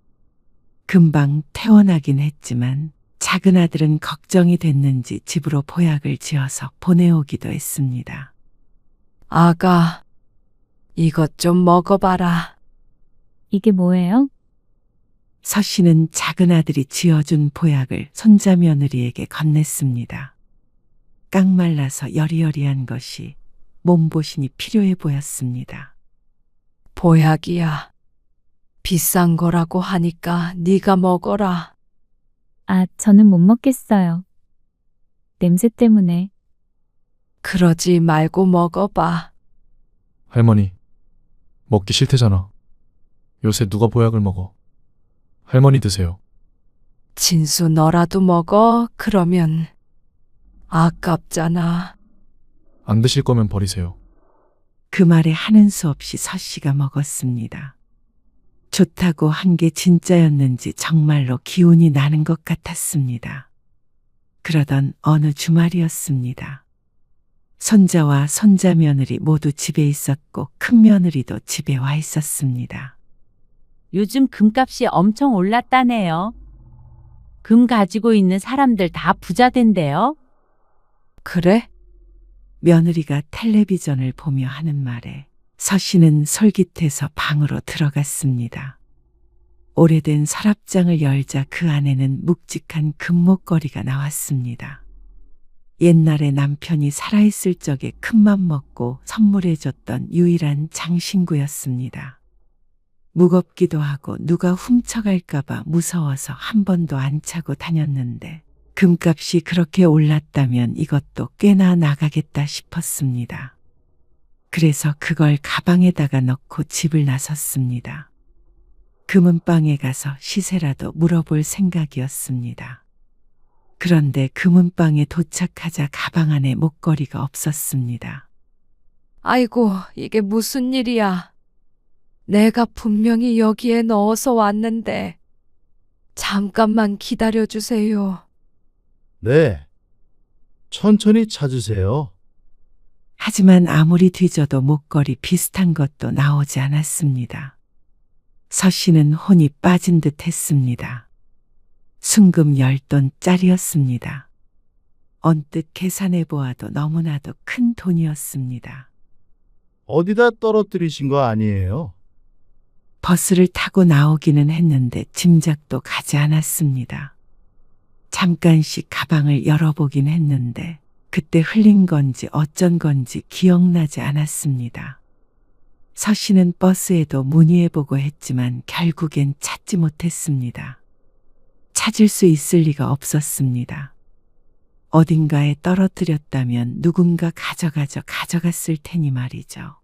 금방 퇴원하긴 했지만 작은 아들은 걱정이 됐는지 집으로 보약을 지어서 보내오기도 했습니다. 아가, 이것 좀 먹어봐라. 이게 뭐예요? 서 씨는 작은 아들이 지어준 보약을 손자 며느리에게 건넸습니다. 깡말라서 여리여리한 것이 몸보신이 필요해 보였습니다. 보약이야. 비싼 거라고 하니까 네가 먹어라. 아, 저는 못 먹겠어요. 냄새 때문에. 그러지 말고 먹어봐. 할머니, 먹기 싫대잖아. 요새 누가 보약을 먹어? 할머니 드세요. 진수 너라도 먹어. 그러면 아깝잖아. 안 드실 거면 버리세요. 그 말에 하는 수 없이 서 씨가 먹었습니다. 좋다고 한 게 진짜였는지 정말로 기운이 나는 것 같았습니다. 그러던 어느 주말이었습니다. 손자와 손자 며느리 모두 집에 있었고 큰 며느리도 집에 와 있었습니다. 요즘 금값이 엄청 올랐다네요. 금 가지고 있는 사람들 다 부자 된대요. 그래? 며느리가 텔레비전을 보며 하는 말에 서 씨는 솔깃해서 방으로 들어갔습니다. 오래된 서랍장을 열자 그 안에는 묵직한 금목걸이가 나왔습니다. 옛날에 남편이 살아있을 적에 큰맘 먹고 선물해줬던 유일한 장신구였습니다. 무겁기도 하고 누가 훔쳐갈까봐 무서워서 한 번도 안 차고 다녔는데 금값이 그렇게 올랐다면 이것도 꽤나 나가겠다 싶었습니다. 그래서 그걸 가방에다가 넣고 집을 나섰습니다. 금은방에 가서 시세라도 물어볼 생각이었습니다. 그런데 금은방에 도착하자 가방 안에 목걸이가 없었습니다. 아이고, 이게 무슨 일이야. 내가 분명히 여기에 넣어서 왔는데. 잠깐만 기다려주세요. 네. 천천히 찾으세요. 하지만 아무리 뒤져도 목걸이 비슷한 것도 나오지 않았습니다. 서 씨는 혼이 빠진 듯 했습니다. 순금 10돈짜리였습니다. 언뜻 계산해 보아도 너무나도 큰 돈이었습니다. 어디다 떨어뜨리신 거 아니에요? 버스를 타고 나오기는 했는데 짐작도 가지 않았습니다. 잠깐씩 가방을 열어보긴 했는데 그때 흘린 건지 어쩐 건지 기억나지 않았습니다. 서씨는 버스에도 문의해보고 했지만 결국엔 찾지 못했습니다. 찾을 수 있을 리가 없었습니다. 어딘가에 떨어뜨렸다면 누군가 가져갔을 테니 말이죠.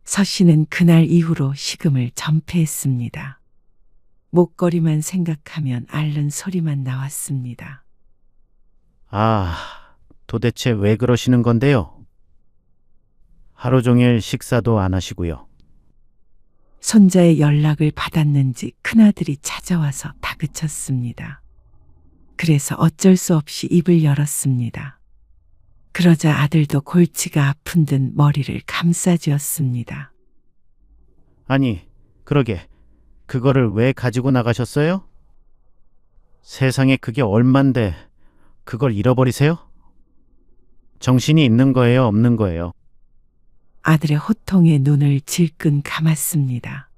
서씨는 그날 이후로 식음을 전폐했습니다. 목걸이만 생각하면 앓는 소리만 나왔습니다. 아, 도대체 왜 그러시는 건데요? 하루 종일 식사도 안 하시고요. 손자의 연락을 받았는지 큰아들이 찾아와서 다그쳤습니다. 그래서 어쩔 수 없이 입을 열었습니다. 그러자 아들도 골치가 아픈 듯 머리를 감싸쥐었습니다. 아니, 그러게. 그거를 왜 가지고 나가셨어요? 세상에 그게 얼만데 그걸 잃어버리세요? 정신이 있는 거예요, 없는 거예요? 아들의 호통에 눈을 질끈 감았습니다.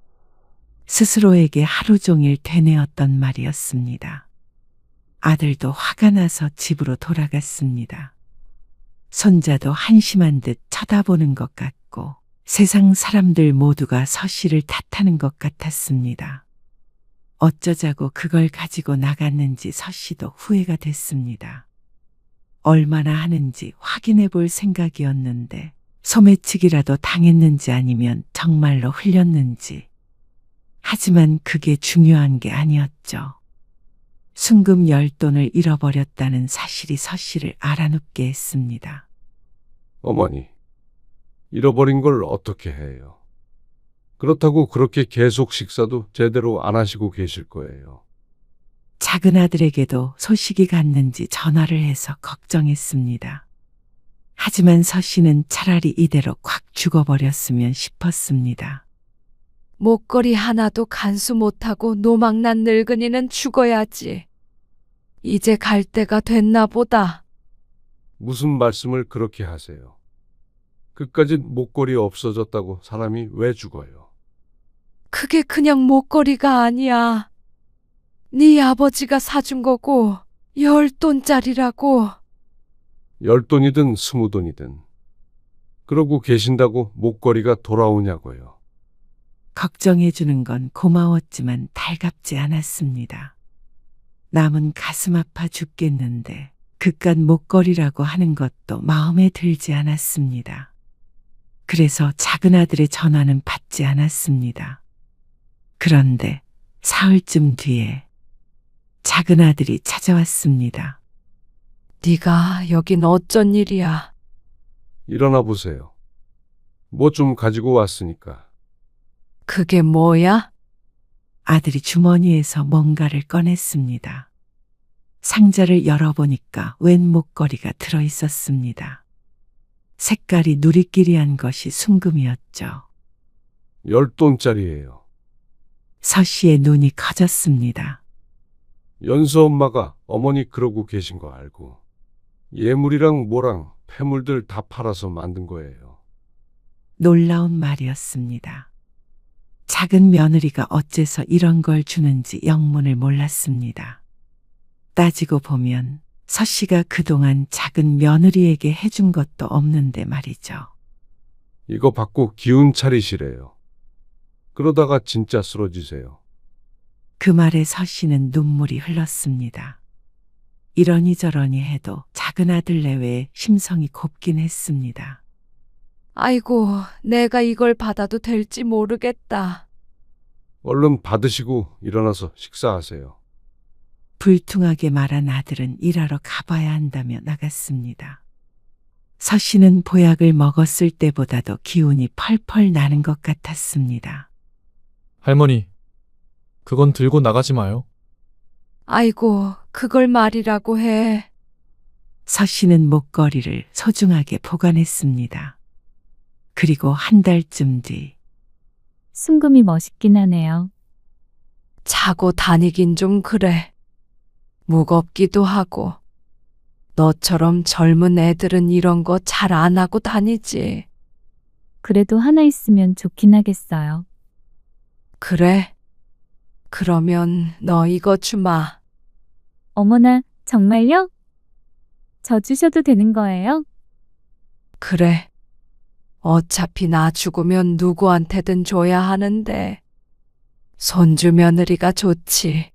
스스로에게 하루 종일 되뇌었던 말이었습니다. 아들도 화가 나서 집으로 돌아갔습니다. 손자도 한심한 듯 쳐다보는 것 같고 세상 사람들 모두가 서씨를 탓하는 것 같았습니다. 어쩌자고 그걸 가지고 나갔는지 서씨도 후회가 됐습니다. 얼마나 하는지 확인해 볼 생각이었는데 소매치기라도 당했는지 아니면 정말로 흘렸는지. 하지만 그게 중요한 게 아니었죠. 순금 10돈을 잃어버렸다는 사실이 서씨를 알아눕게 했습니다. 어머니, 잃어버린 걸 어떻게 해요? 그렇다고 그렇게 계속 식사도 제대로 안 하시고 계실 거예요. 작은 아들에게도 소식이 갔는지 전화를 해서 걱정했습니다. 하지만 서씨는 차라리 이대로 콱 죽어버렸으면 싶었습니다. 목걸이 하나도 간수 못하고 노망난 늙은이는 죽어야지. 이제 갈 때가 됐나 보다. 무슨 말씀을 그렇게 하세요? 그까짓 목걸이 없어졌다고 사람이 왜 죽어요? 그게 그냥 목걸이가 아니야. 네 아버지가 사준 거고 10돈짜리라고. 10돈이든 20돈이든. 그러고 계신다고 목걸이가 돌아오냐고요. 걱정해주는 건 고마웠지만 달갑지 않았습니다. 남은 가슴 아파 죽겠는데 그깟 목걸이라고 하는 것도 마음에 들지 않았습니다. 그래서 작은 아들의 전화는 받지 않았습니다. 그런데 사흘쯤 뒤에 작은 아들이 찾아왔습니다. 네가 여긴 어쩐 일이야? 일어나 보세요. 뭐 좀 가지고 왔으니까. 그게 뭐야? 아들이 주머니에서 뭔가를 꺼냈습니다. 상자를 열어보니까 웬 목걸이가 들어있었습니다. 색깔이 누리끼리한 것이 순금이었죠. 10돈짜리예요. 서씨의 눈이 커졌습니다. 연수 엄마가 어머니 그러고 계신 거 알고 예물이랑 뭐랑 폐물들 다 팔아서 만든 거예요. 놀라운 말이었습니다. 작은 며느리가 어째서 이런 걸 주는지 영문을 몰랐습니다. 따지고 보면 서씨가 그동안 작은 며느리에게 해준 것도 없는데 말이죠. 이거 받고 기운 차리시래요. 그러다가 진짜 쓰러지세요. 그 말에 서씨는 눈물이 흘렀습니다. 이러니 저러니 해도 작은 아들 내외에 심성이 곱긴 했습니다. 아이고, 내가 이걸 받아도 될지 모르겠다. 얼른 받으시고 일어나서 식사하세요. 불퉁하게 말한 아들은 일하러 가봐야 한다며 나갔습니다. 서씨는 보약을 먹었을 때보다도 기운이 펄펄 나는 것 같았습니다. 할머니, 그건 들고 나가지 마요. 아이고, 그걸 말이라고 해. 서씨는 목걸이를 소중하게 보관했습니다. 그리고 한 달쯤 뒤 순금이 멋있긴 하네요. 차고 다니긴 좀 그래. 무겁기도 하고. 너처럼 젊은 애들은 이런 거 잘 안 하고 다니지. 그래도 하나 있으면 좋긴 하겠어요. 그래? 그러면 너 이거 주마. 어머나, 정말요? 저 주셔도 되는 거예요? 그래. 어차피 나 죽으면 누구한테든 줘야 하는데. 손주 며느리가 좋지.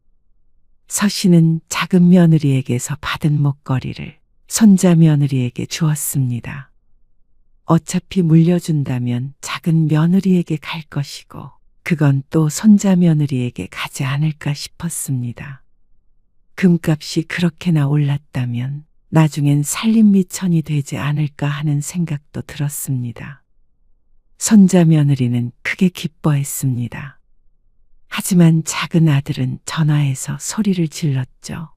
서씨는 작은 며느리에게서 받은 목걸이를 손자 며느리에게 주었습니다. 어차피 물려준다면 작은 며느리에게 갈 것이고 그건 또 손자 며느리에게 가지 않을까 싶었습니다. 금값이 그렇게나 올랐다면 나중엔 살림미천이 되지 않을까 하는 생각도 들었습니다. 손자 며느리는 크게 기뻐했습니다. 하지만 작은 아들은 전화해서 소리를 질렀죠.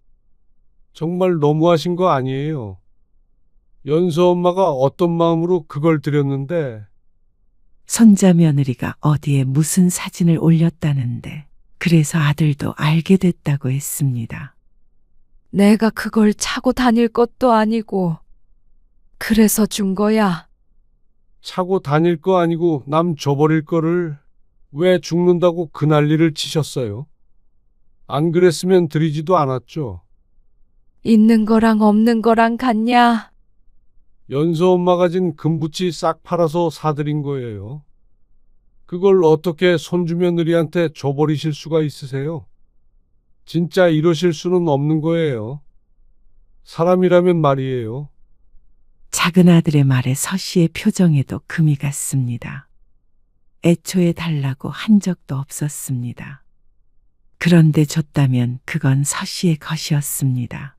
정말 너무하신 거 아니에요. 연수 엄마가 어떤 마음으로 그걸 드렸는데. 손자 며느리가 어디에 무슨 사진을 올렸다는데 그래서 아들도 알게 됐다고 했습니다. 내가 그걸 차고 다닐 것도 아니고 그래서 준 거야. 차고 다닐 거 아니고 남 줘버릴 거를 왜 죽는다고 그 난리를 치셨어요? 안 그랬으면 드리지도 않았죠. 있는 거랑 없는 거랑 같냐? 연수 엄마가 진 금붙이 싹 팔아서 사드린 거예요. 그걸 어떻게 손주 며느리한테 줘버리실 수가 있으세요? 진짜 이러실 수는 없는 거예요. 사람이라면 말이에요. 작은 아들의 말에 서씨의 표정에도 금이 갔습니다. 애초에 달라고 한 적도 없었습니다. 그런데 줬다면 그건 서씨의 것이었습니다.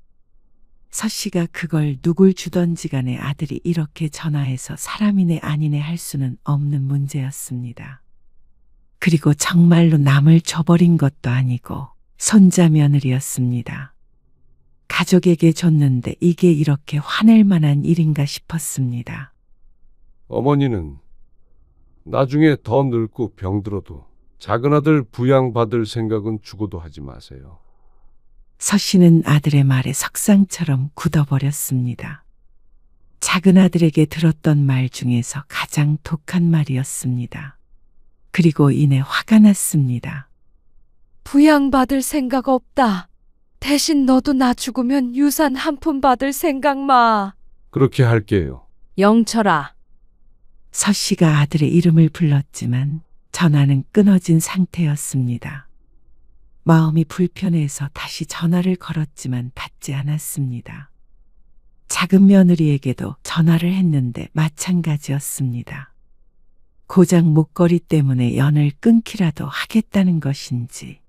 서씨가 그걸 누굴 주던지 간에 아들이 이렇게 전화해서 사람이네 아니네 할 수는 없는 문제였습니다. 그리고 정말로 남을 줘버린 것도 아니고 손자 며느리였습니다. 가족에게 줬는데 이게 이렇게 화낼 만한 일인가 싶었습니다. 어머니는 나중에 더 늙고 병들어도 작은 아들 부양받을 생각은 죽어도 하지 마세요. 서씨는 아들의 말에 석상처럼 굳어버렸습니다. 작은 아들에게 들었던 말 중에서 가장 독한 말이었습니다. 그리고 이내 화가 났습니다. 부양받을 생각 없다. 대신 너도 나 죽으면 유산 한 푼 받을 생각 마. 그렇게 할게요. 영철아. 서씨가 아들의 이름을 불렀지만 전화는 끊어진 상태였습니다. 마음이 불편해서 다시 전화를 걸었지만 받지 않았습니다. 작은 며느리에게도 전화를 했는데 마찬가지였습니다. 고작 목걸이 때문에 연을 끊기라도 하겠다는 것인지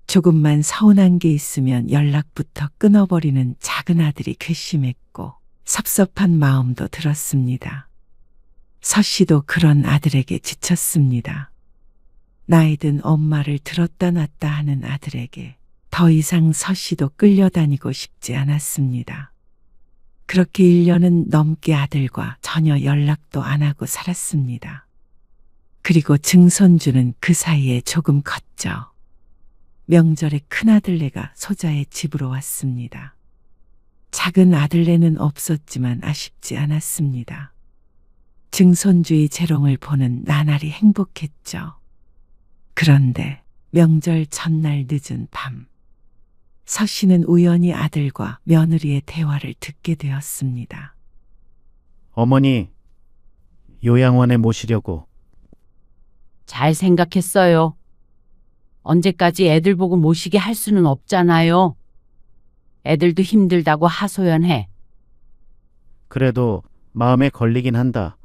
조금만 서운한 게 있으면 연락부터 끊어버리는 작은 아들이 괘씸했고 섭섭한 마음도 들었습니다. 서씨도 그런 아들에게 지쳤습니다. 나이든 엄마를 들었다 놨다 하는 아들에게 더 이상 서씨도 끌려다니고 싶지 않았습니다. 그렇게 1년은 넘게 아들과 전혀 연락도 안 하고 살았습니다. 그리고 증손주는 그 사이에 조금 컸죠. 명절에 큰아들네가 소자의 집으로 왔습니다. 작은 아들네는 없었지만 아쉽지 않았습니다. 증손주의 재롱을 보는 나날이 행복했죠. 그런데 명절 전날 늦은 밤, 서씨는 우연히 아들과 며느리의 대화를 듣게 되었습니다. 어머니, 요양원에 모시려고. 잘 생각했어요. 언제까지 애들 보고 모시게 할 수는 없잖아요. 애들도 힘들다고 하소연해. 그래도 마음에 걸리긴 한다.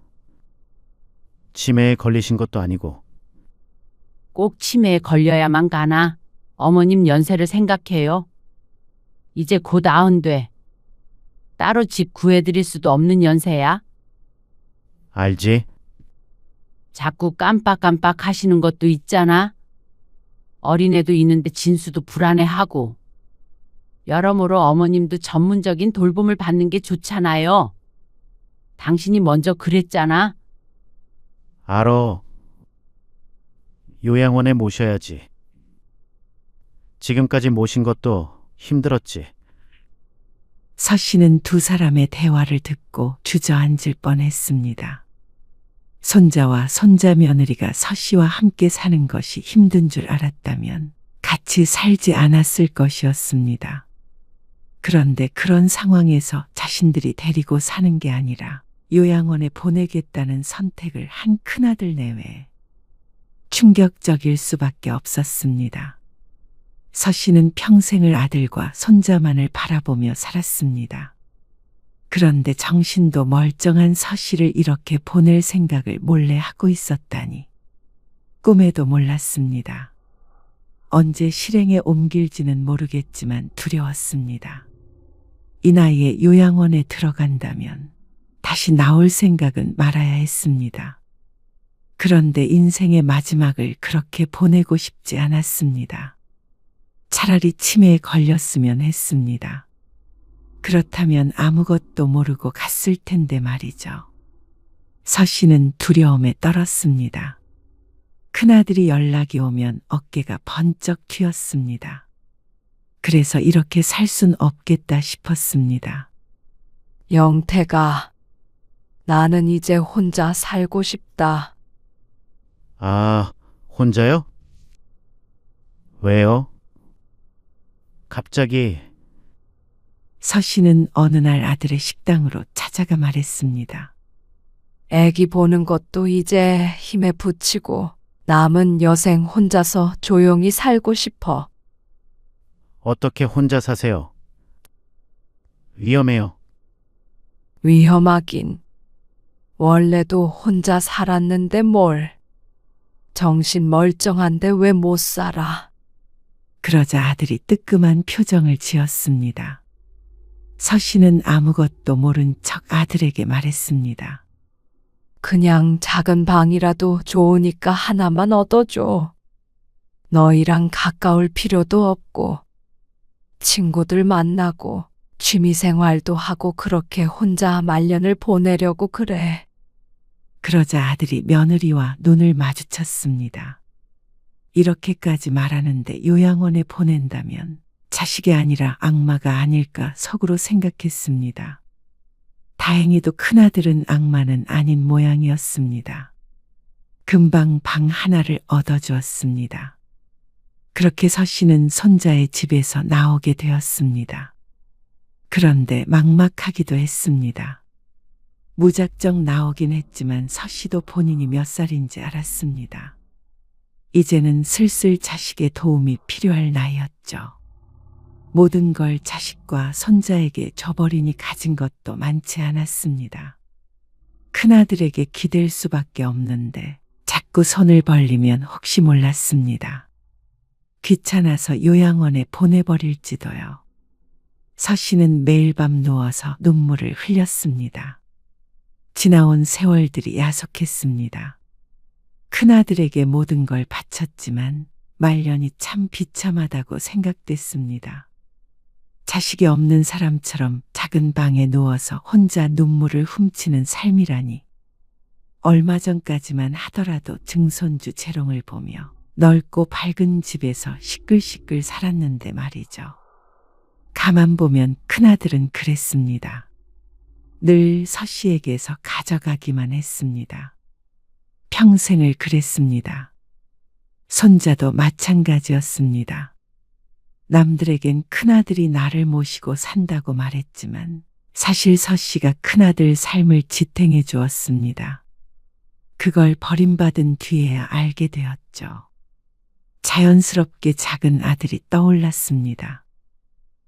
치매에 걸리신 것도 아니고. 꼭 치매에 걸려야만 가나? 어머님 연세를 생각해요. 이제 곧 90돼. 따로 집 구해드릴 수도 없는 연세야. 알지? 자꾸 깜빡깜빡 하시는 것도 있잖아. 어린애도 있는데 진수도 불안해하고. 여러모로 어머님도 전문적인 돌봄을 받는 게 좋잖아요. 당신이 먼저 그랬잖아. 알어. 요양원에 모셔야지. 지금까지 모신 것도 힘들었지. 서 씨는 두 사람의 대화를 듣고 주저앉을 뻔했습니다. 손자와 손자 며느리가 서 씨와 함께 사는 것이 힘든 줄 알았다면 같이 살지 않았을 것이었습니다. 그런데 그런 상황에서 자신들이 데리고 사는 게 아니라 요양원에 보내겠다는 선택을 한 큰아들 내외 충격적일 수밖에 없었습니다. 서 씨는 평생을 아들과 손자만을 바라보며 살았습니다. 그런데 정신도 멀쩡한 서 씨를 이렇게 보낼 생각을 몰래 하고 있었다니 꿈에도 몰랐습니다. 언제 실행에 옮길지는 모르겠지만 두려웠습니다. 이 나이에 요양원에 들어간다면 다시 나올 생각은 말아야 했습니다. 그런데 인생의 마지막을 그렇게 보내고 싶지 않았습니다. 차라리 치매에 걸렸으면 했습니다. 그렇다면 아무것도 모르고 갔을 텐데 말이죠. 서 씨는 두려움에 떨었습니다. 큰아들이 연락이 오면 어깨가 번쩍 튀었습니다. 그래서 이렇게 살 순 없겠다 싶었습니다. 영태가, 나는 이제 혼자 살고 싶다. 아, 혼자요? 왜요? 갑자기. 서 씨는 어느 날 아들의 식당으로 찾아가 말했습니다. 애기 보는 것도 이제 힘에 부치고 남은 여생 혼자서 조용히 살고 싶어. 어떻게 혼자 사세요? 위험해요. 위험하긴. 원래도 혼자 살았는데 뭘. 정신 멀쩡한데 왜 못 살아. 그러자 아들이 뜨끔한 표정을 지었습니다. 서 씨는 아무것도 모른 척 아들에게 말했습니다. 그냥 작은 방이라도 좋으니까 하나만 얻어줘. 너희랑 가까울 필요도 없고 친구들 만나고 취미생활도 하고 그렇게 혼자 말년을 보내려고 그래. 그러자 아들이 며느리와 눈을 마주쳤습니다. 이렇게까지 말하는데 요양원에 보낸다면 자식이 아니라 악마가 아닐까 속으로 생각했습니다. 다행히도 큰아들은 악마는 아닌 모양이었습니다. 금방 방 하나를 얻어주었습니다. 그렇게 서 씨는 손자의 집에서 나오게 되었습니다. 그런데 막막하기도 했습니다. 무작정 나오긴 했지만 서 씨도 본인이 몇 살인지 알았습니다. 이제는 슬슬 자식의 도움이 필요할 나이였죠. 모든 걸 자식과 손자에게 줘버리니 가진 것도 많지 않았습니다. 큰아들에게 기댈 수밖에 없는데 자꾸 손을 벌리면 혹시 몰랐습니다. 귀찮아서 요양원에 보내버릴지도요. 서 씨는 매일 밤 누워서 눈물을 흘렸습니다. 지나온 세월들이 야속했습니다. 큰아들에게 모든 걸 바쳤지만 말년이 참 비참하다고 생각됐습니다. 자식이 없는 사람처럼 작은 방에 누워서 혼자 눈물을 훔치는 삶이라니. 얼마 전까지만 하더라도 증손주 재롱을 보며 넓고 밝은 집에서 시끌시끌 살았는데 말이죠. 가만 보면 큰아들은 그랬습니다. 늘 서 씨에게서 가져가기만 했습니다. 평생을 그랬습니다. 손자도 마찬가지였습니다. 남들에겐 큰아들이 나를 모시고 산다고 말했지만 사실 서 씨가 큰아들 삶을 지탱해 주었습니다. 그걸 버림받은 뒤에야 알게 되었죠. 자연스럽게 작은 아들이 떠올랐습니다.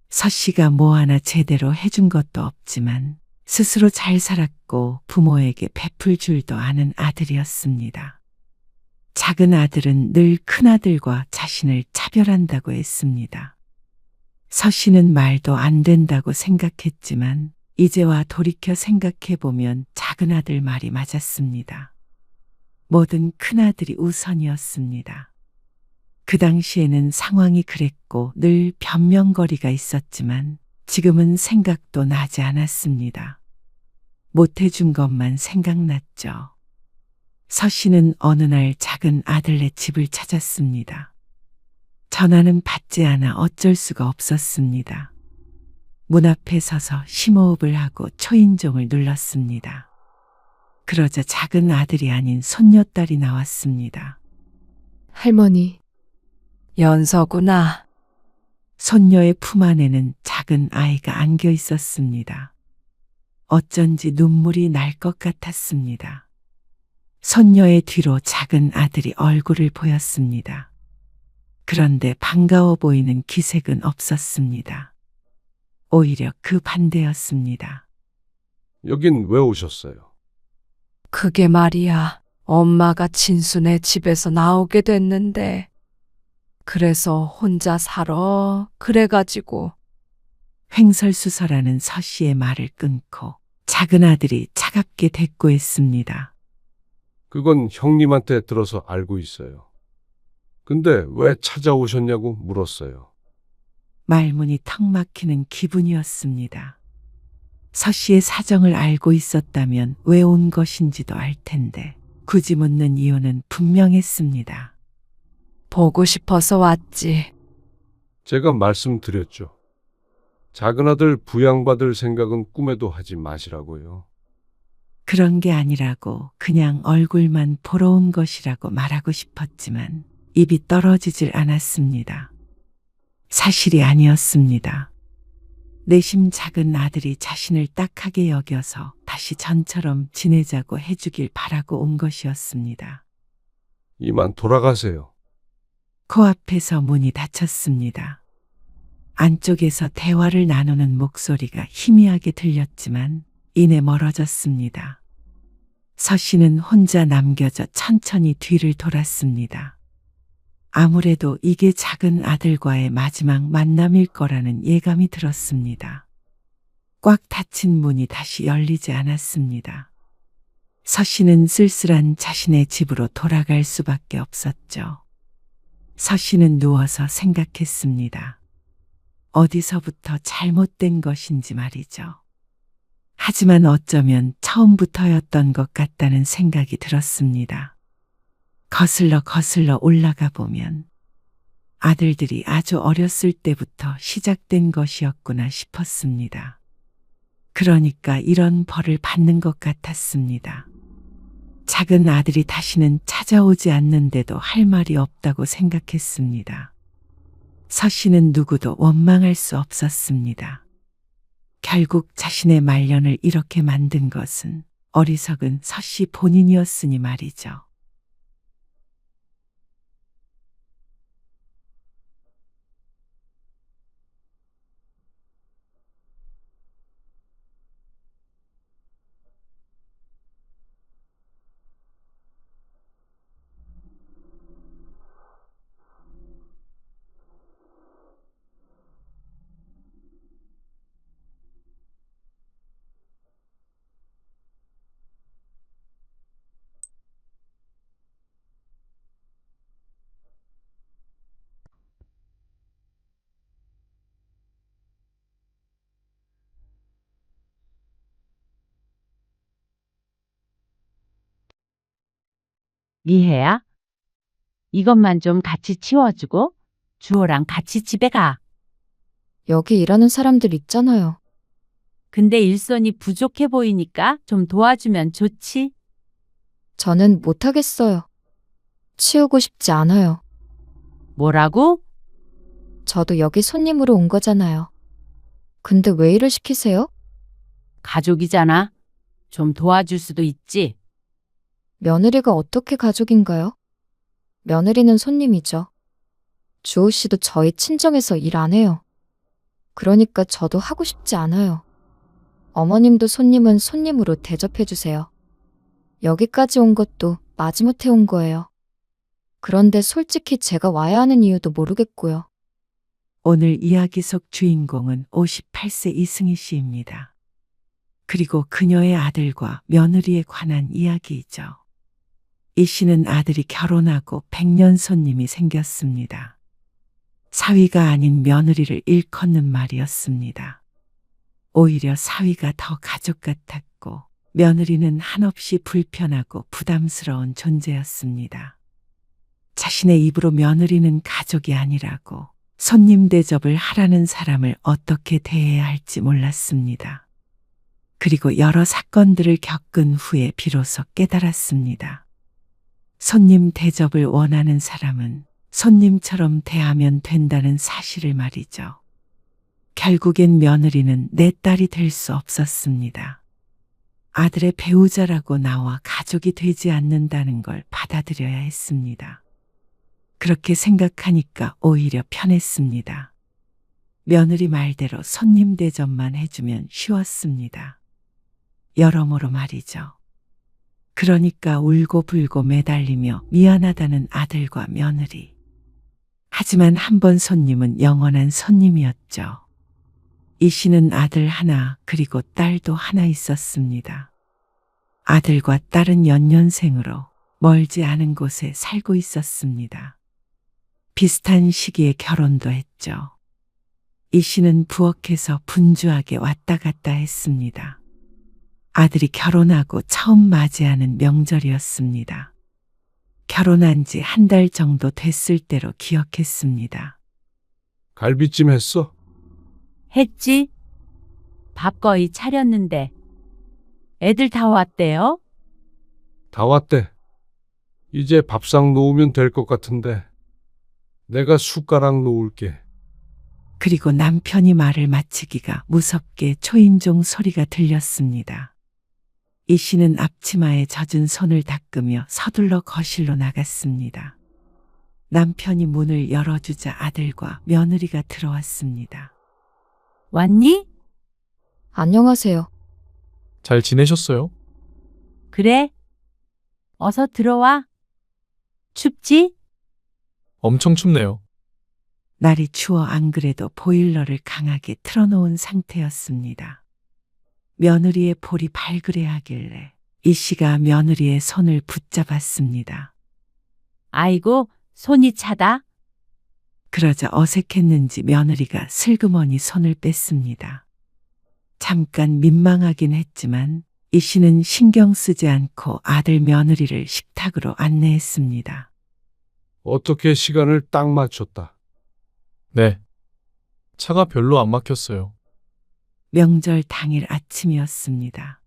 서 씨가 뭐 하나 제대로 해준 것도 없지만 스스로 잘 살았고 부모에게 베풀 줄도 아는 아들이었습니다. 작은 아들은 늘 큰아들과 자신을 차별한다고 했습니다. 서 씨는 말도 안 된다고 생각했지만 이제와 돌이켜 생각해보면 작은 아들 말이 맞았습니다. 뭐든 큰아들이 우선이었습니다. 그 당시에는 상황이 그랬고 늘 변명거리가 있었지만 지금은 생각도 나지 않았습니다. 못해준 것만 생각났죠. 서 씨는 어느 날 작은 아들네 집을 찾았습니다. 전화는 받지 않아 어쩔 수가 없었습니다. 문 앞에 서서 심호흡을 하고 초인종을 눌렀습니다. 그러자 작은 아들이 아닌 손녀딸이 나왔습니다. 할머니. 연서구나. 손녀의 품 안에는 작은 아이가 안겨 있었습니다. 어쩐지 눈물이 날 것 같았습니다. 손녀의 뒤로 작은 아들이 얼굴을 보였습니다. 그런데 반가워 보이는 기색은 없었습니다. 오히려 그 반대였습니다. 여긴 왜 오셨어요? 그게 말이야. 엄마가 진수네 집에서 나오게 됐는데 그래서 혼자 살아. 그래가지고. 횡설수설하는 서 씨의 말을 끊고 작은 아들이 차갑게 대꾸했습니다. 그건 형님한테 들어서 알고 있어요. 근데 왜 찾아오셨냐고 물었어요. 말문이 턱 막히는 기분이었습니다. 서 씨의 사정을 알고 있었다면 왜 온 것인지도 알 텐데 굳이 묻는 이유는 분명했습니다. 보고 싶어서 왔지. 제가 말씀드렸죠. 작은 아들 부양받을 생각은 꿈에도 하지 마시라고요. 그런 게 아니라고 그냥 얼굴만 보러 온 것이라고 말하고 싶었지만 입이 떨어지질 않았습니다. 사실이 아니었습니다. 내심 작은 아들이 자신을 딱하게 여겨서 다시 전처럼 지내자고 해주길 바라고 온 것이었습니다. 이만 돌아가세요. 코앞에서 문이 닫혔습니다. 안쪽에서 대화를 나누는 목소리가 희미하게 들렸지만 이내 멀어졌습니다. 서 씨는 혼자 남겨져 천천히 뒤를 돌았습니다. 아무래도 이게 작은 아들과의 마지막 만남일 거라는 예감이 들었습니다. 꽉 닫힌 문이 다시 열리지 않았습니다. 서 씨는 쓸쓸한 자신의 집으로 돌아갈 수밖에 없었죠. 서 씨는 누워서 생각했습니다. 어디서부터 잘못된 것인지 말이죠. 하지만 어쩌면 처음부터였던 것 같다는 생각이 들었습니다. 거슬러 올라가 보면 아들들이 아주 어렸을 때부터 시작된 것이었구나 싶었습니다. 그러니까 이런 벌을 받는 것 같았습니다. 작은 아들이 다시는 찾아오지 않는데도 할 말이 없다고 생각했습니다. 서 씨는 누구도 원망할 수 없었습니다. 결국 자신의 말년을 이렇게 만든 것은 어리석은 서 씨 본인이었으니 말이죠. 미혜야? 이것만 좀 같이 치워주고 주호랑 같이 집에 가. 여기 일하는 사람들 있잖아요. 근데 일손이 부족해 보이니까 좀 도와주면 좋지. 저는 못하겠어요. 치우고 싶지 않아요. 뭐라고? 저도 여기 손님으로 온 거잖아요. 근데 왜 일을 시키세요? 가족이잖아. 좀 도와줄 수도 있지. 며느리가 어떻게 가족인가요? 며느리는 손님이죠. 주호 씨도 저희 친정에서 일 안 해요. 그러니까 저도 하고 싶지 않아요. 어머님도 손님은 손님으로 대접해 주세요. 여기까지 온 것도 마지못해 온 거예요. 그런데 솔직히 제가 와야 하는 이유도 모르겠고요. 오늘 이야기 속 주인공은 58세 이승희 씨입니다. 그리고 그녀의 아들과 며느리에 관한 이야기이죠. 이 씨는 아들이 결혼하고 100년 손님이 생겼습니다. 사위가 아닌 며느리를 일컫는 말이었습니다. 오히려 사위가 더 가족 같았고 며느리는 한없이 불편하고 부담스러운 존재였습니다. 자신의 입으로 며느리는 가족이 아니라고, 손님 대접을 하라는 사람을 어떻게 대해야 할지 몰랐습니다. 그리고 여러 사건들을 겪은 후에 비로소 깨달았습니다. 손님 대접을 원하는 사람은 손님처럼 대하면 된다는 사실을 말이죠. 결국엔 며느리는 내 딸이 될 수 없었습니다. 아들의 배우자라고 나와 가족이 되지 않는다는 걸 받아들여야 했습니다. 그렇게 생각하니까 오히려 편했습니다. 며느리 말대로 손님 대접만 해주면 쉬웠습니다. 여러모로 말이죠. 그러니까 울고불고 매달리며 미안하다는 아들과 며느리. 하지만 한 번 손님은 영원한 손님이었죠. 이 씨는 아들 하나 그리고 딸도 하나 있었습니다. 아들과 딸은 연년생으로 멀지 않은 곳에 살고 있었습니다. 비슷한 시기에 결혼도 했죠. 이 씨는 부엌에서 분주하게 왔다 갔다 했습니다. 아들이 결혼하고 처음 맞이하는 명절이었습니다. 결혼한 지 한 달 정도 됐을 때로 기억했습니다. 갈비찜 했어? 했지? 밥 거의 차렸는데. 애들 다 왔대요? 다 왔대. 이제 밥상 놓으면 될 것 같은데. 내가 숟가락 놓을게. 그리고 남편이 말을 마치기가 무섭게 초인종 소리가 들렸습니다. 이 씨는 앞치마에 젖은 손을 닦으며 서둘러 거실로 나갔습니다. 남편이 문을 열어주자 아들과 며느리가 들어왔습니다. 왔니? 안녕하세요. 잘 지내셨어요? 그래? 어서 들어와. 춥지? 엄청 춥네요. 날이 추워 안 그래도 보일러를 강하게 틀어놓은 상태였습니다. 며느리의 볼이 발그레하길래 이 씨가 며느리의 손을 붙잡았습니다. 아이고, 손이 차다. 그러자 어색했는지 며느리가 슬그머니 손을 뺐습니다. 잠깐 민망하긴 했지만 이 씨는 신경 쓰지 않고 아들 며느리를 식탁으로 안내했습니다. 어떻게 시간을 딱 맞췄다. 네. 차가 별로 안 막혔어요. 명절 당일 아침이었습니다.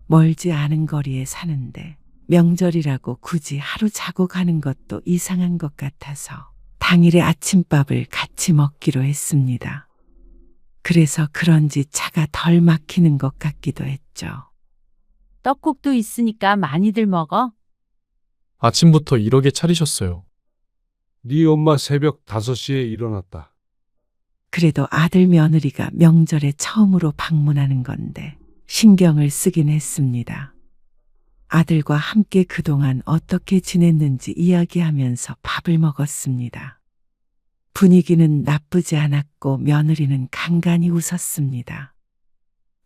멀지 않은 거리에 사는데 명절이라고 굳이 하루 자고 가는 것도 이상한 것 같아서 당일에 아침밥을 같이 먹기로 했습니다. 그래서 그런지 차가 덜 막히는 것 같기도 했죠. 떡국도 있으니까 많이들 먹어. 아침부터 이렇게 차리셨어요. 네 엄마 새벽 5시에 일어났다. 그래도 아들 며느리가 명절에 처음으로 방문하는 건데 신경을 쓰긴 했습니다. 아들과 함께 그동안 어떻게 지냈는지 이야기하면서 밥을 먹었습니다. 분위기는 나쁘지 않았고 며느리는 간간히 웃었습니다.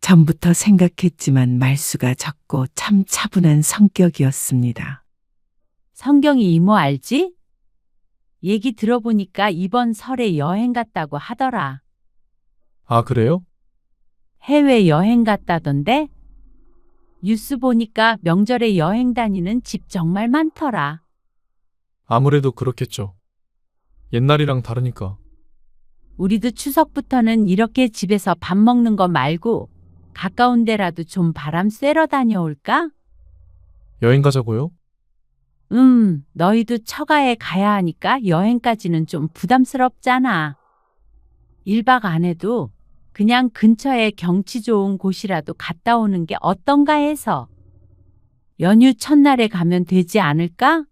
전부터 생각했지만 말수가 적고 참 차분한 성격이었습니다. 성경이 이모 알지? 얘기 들어보니까 이번 설에 여행 갔다고 하더라. 아, 그래요? 해외 여행 갔다던데? 뉴스 보니까 명절에 여행 다니는 집 정말 많더라. 아무래도 그렇겠죠. 옛날이랑 다르니까. 우리도 추석부터는 이렇게 집에서 밥 먹는 거 말고 가까운 데라도 좀 바람 쐬러 다녀올까? 여행 가자고요? 너희도 처가에 가야 하니까 여행까지는 좀 부담스럽잖아. 1박 안 해도 그냥 근처에 경치 좋은 곳이라도 갔다 오는 게 어떤가 해서. 연휴 첫날에 가면 되지 않을까?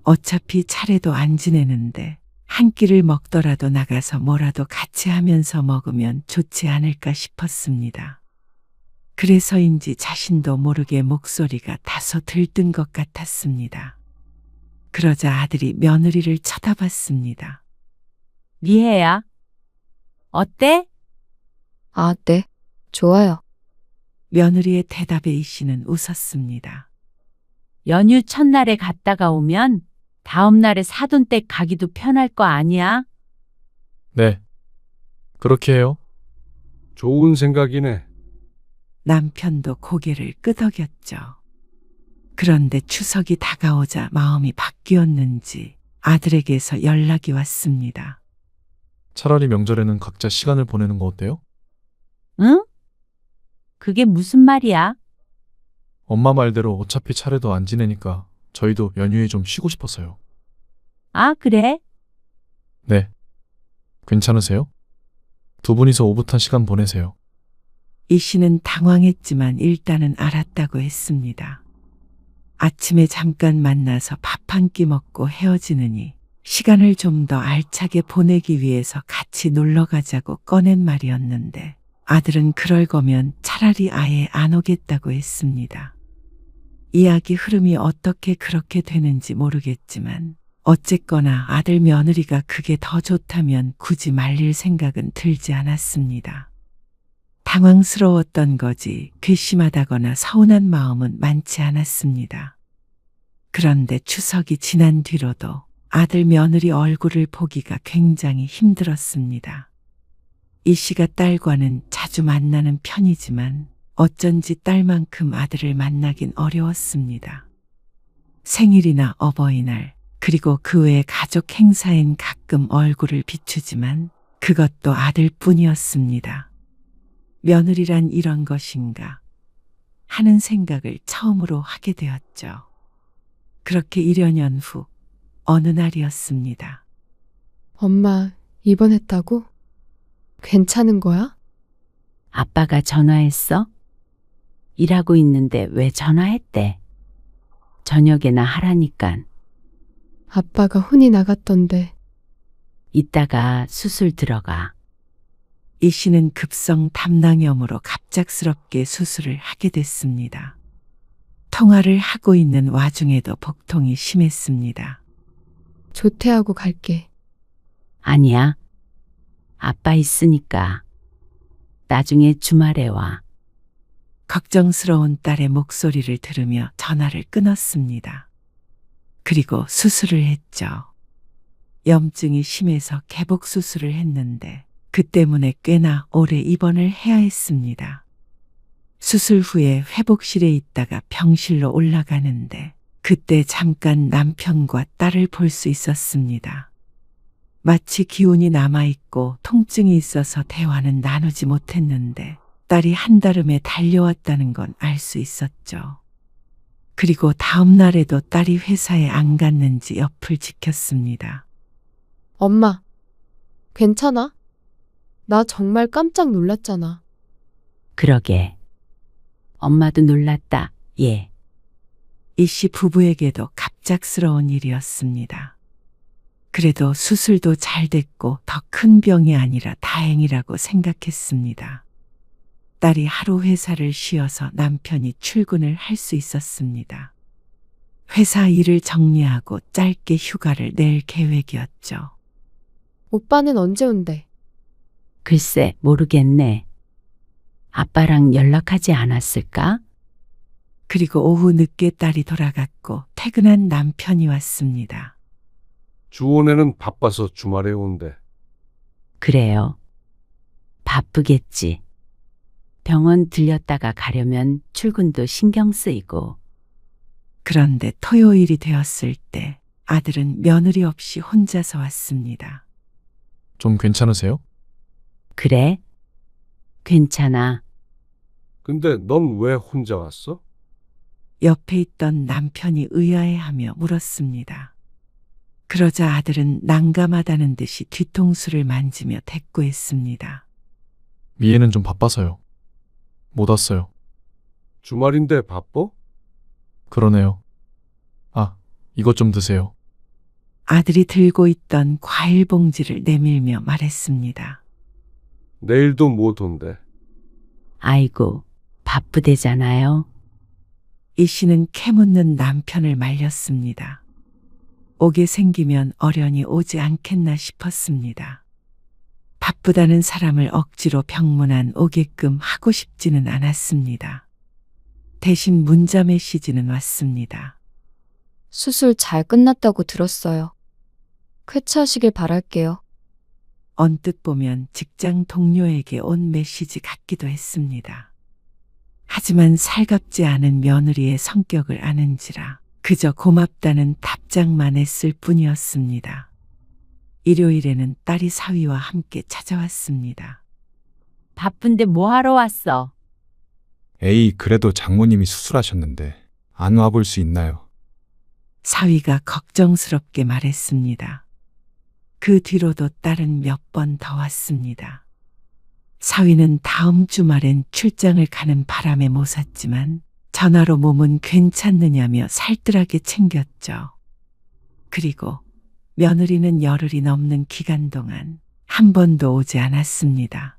어차피 차례도 안 지내는데 한 끼를 먹더라도 나가서 뭐라도 같이 하면서 먹으면 좋지 않을까 싶었습니다. 그래서인지 자신도 모르게 목소리가 다소 들뜬 것 같았습니다. 그러자 아들이 며느리를 쳐다봤습니다. 미혜야, 어때? 아, 네. 좋아요. 며느리의 대답에 이 씨는 웃었습니다. 연휴 첫날에 갔다가 오면 다음 날에 사돈댁 가기도 편할 거 아니야? 네. 그렇게 해요. 좋은 생각이네. 남편도 고개를 끄덕였죠. 그런데 추석이 다가오자 마음이 바뀌었는지 아들에게서 연락이 왔습니다. 차라리 명절에는 각자 시간을 보내는 거 어때요? 응? 그게 무슨 말이야? 엄마 말대로 어차피 차례도 안 지내니까 저희도 연휴에 좀 쉬고 싶었어요. 아, 그래? 네. 괜찮으세요? 두 분이서 오붓한 시간 보내세요. 이 씨는 당황했지만 일단은 알았다고 했습니다. 아침에 잠깐 만나서 밥 한 끼 먹고 헤어지느니 시간을 좀 더 알차게 보내기 위해서 같이 놀러 가자고 꺼낸 말이었는데 아들은 그럴 거면 차라리 아예 안 오겠다고 했습니다. 이야기 흐름이 어떻게 그렇게 되는지 모르겠지만 어쨌거나 아들 며느리가 그게 더 좋다면 굳이 말릴 생각은 들지 않았습니다. 당황스러웠던 거지 괘씸하다거나 서운한 마음은 많지 않았습니다. 그런데 추석이 지난 뒤로도 아들 며느리 얼굴을 보기가 굉장히 힘들었습니다. 이 씨가 딸과는 자주 만나는 편이지만 어쩐지 딸만큼 아들을 만나긴 어려웠습니다. 생일이나 어버이날 그리고 그 외 가족 행사엔 가끔 얼굴을 비추지만 그것도 아들뿐이었습니다. 며느리란 이런 것인가 하는 생각을 처음으로 하게 되었죠. 그렇게 1여년 후 어느 날이었습니다. 엄마, 입원했다고? 괜찮은 거야? 아빠가 전화했어? 일하고 있는데 왜 전화했대? 저녁에나 하라니깐. 아빠가 혼이 나갔던데. 이따가 수술 들어가. 이 씨는 급성 담낭염으로 갑작스럽게 수술을 하게 됐습니다. 통화를 하고 있는 와중에도 복통이 심했습니다. 조퇴하고 갈게. 아니야. 아빠 있으니까. 나중에 주말에 와. 걱정스러운 딸의 목소리를 들으며 전화를 끊었습니다. 그리고 수술을 했죠. 염증이 심해서 개복 수술을 했는데 그 때문에 꽤나 오래 입원을 해야 했습니다. 수술 후에 회복실에 있다가 병실로 올라가는데 그때 잠깐 남편과 딸을 볼 수 있었습니다. 마치 기운이 남아있고 통증이 있어서 대화는 나누지 못했는데 딸이 한달음에 달려왔다는 건 알 수 있었죠. 그리고 다음 날에도 딸이 회사에 안 갔는지 옆을 지켰습니다. 엄마, 괜찮아? 나 정말 깜짝 놀랐잖아. 그러게. 엄마도 놀랐다. 예. 이 씨 부부에게도 갑작스러운 일이었습니다. 그래도 수술도 잘 됐고 더 큰 병이 아니라 다행이라고 생각했습니다. 딸이 하루 회사를 쉬어서 남편이 출근을 할 수 있었습니다. 회사 일을 정리하고 짧게 휴가를 낼 계획이었죠. 오빠는 언제 온대? 글쎄, 모르겠네. 아빠랑 연락하지 않았을까? 그리고 오후 늦게 딸이 돌아갔고 퇴근한 남편이 왔습니다. 주원에는 바빠서 주말에 온대. 그래요. 바쁘겠지. 병원 들렸다가 가려면 출근도 신경 쓰이고. 그런데 토요일이 되었을 때 아들은 며느리 없이 혼자서 왔습니다. 좀 괜찮으세요? 그래? 괜찮아. 근데 넌 왜 혼자 왔어? 옆에 있던 남편이 의아해하며 물었습니다. 그러자 아들은 난감하다는 듯이 뒤통수를 만지며 대꾸했습니다. 미애는 좀 바빠서요. 못 왔어요. 주말인데 바빠? 그러네요. 아, 이것 좀 드세요. 아들이 들고 있던 과일 봉지를 내밀며 말했습니다. 내일도 못 온대. 아이고, 바쁘대잖아요. 이 씨는 캐묻는 남편을 말렸습니다. 오게 생기면 어련히 오지 않겠나 싶었습니다. 바쁘다는 사람을 억지로 병문안 오게끔 하고 싶지는 않았습니다. 대신 문자 메시지는 왔습니다. 수술 잘 끝났다고 들었어요. 쾌차하시길 바랄게요. 언뜻 보면 직장 동료에게 온 메시지 같기도 했습니다. 하지만 살갑지 않은 며느리의 성격을 아는지라 그저 고맙다는 답장만 했을 뿐이었습니다. 일요일에는 딸이 사위와 함께 찾아왔습니다. 바쁜데 뭐하러 왔어? 에이, 그래도 장모님이 수술하셨는데 안 와볼 수 있나요? 사위가 걱정스럽게 말했습니다. 그 뒤로도 딸은 몇 번 더 왔습니다. 사위는 다음 주말엔 출장을 가는 바람에 못 샀지만 전화로 몸은 괜찮느냐며 살뜰하게 챙겼죠. 그리고 며느리는 열흘이 넘는 기간 동안 한 번도 오지 않았습니다.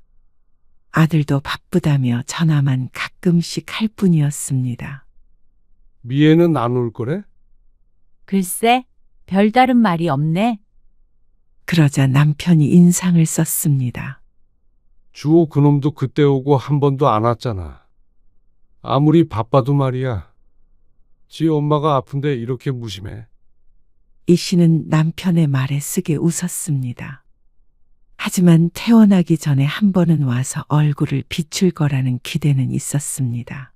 아들도 바쁘다며 전화만 가끔씩 할 뿐이었습니다. 미애는 안 올 거래? 글쎄, 별다른 말이 없네. 그러자 남편이 인상을 썼습니다. 주호 그놈도 그때 오고 한 번도 안 왔잖아. 아무리 바빠도 말이야. 지 엄마가 아픈데 이렇게 무심해. 이 씨는 남편의 말에 쓰게 웃었습니다. 하지만 퇴원하기 전에 한 번은 와서 얼굴을 비출 거라는 기대는 있었습니다.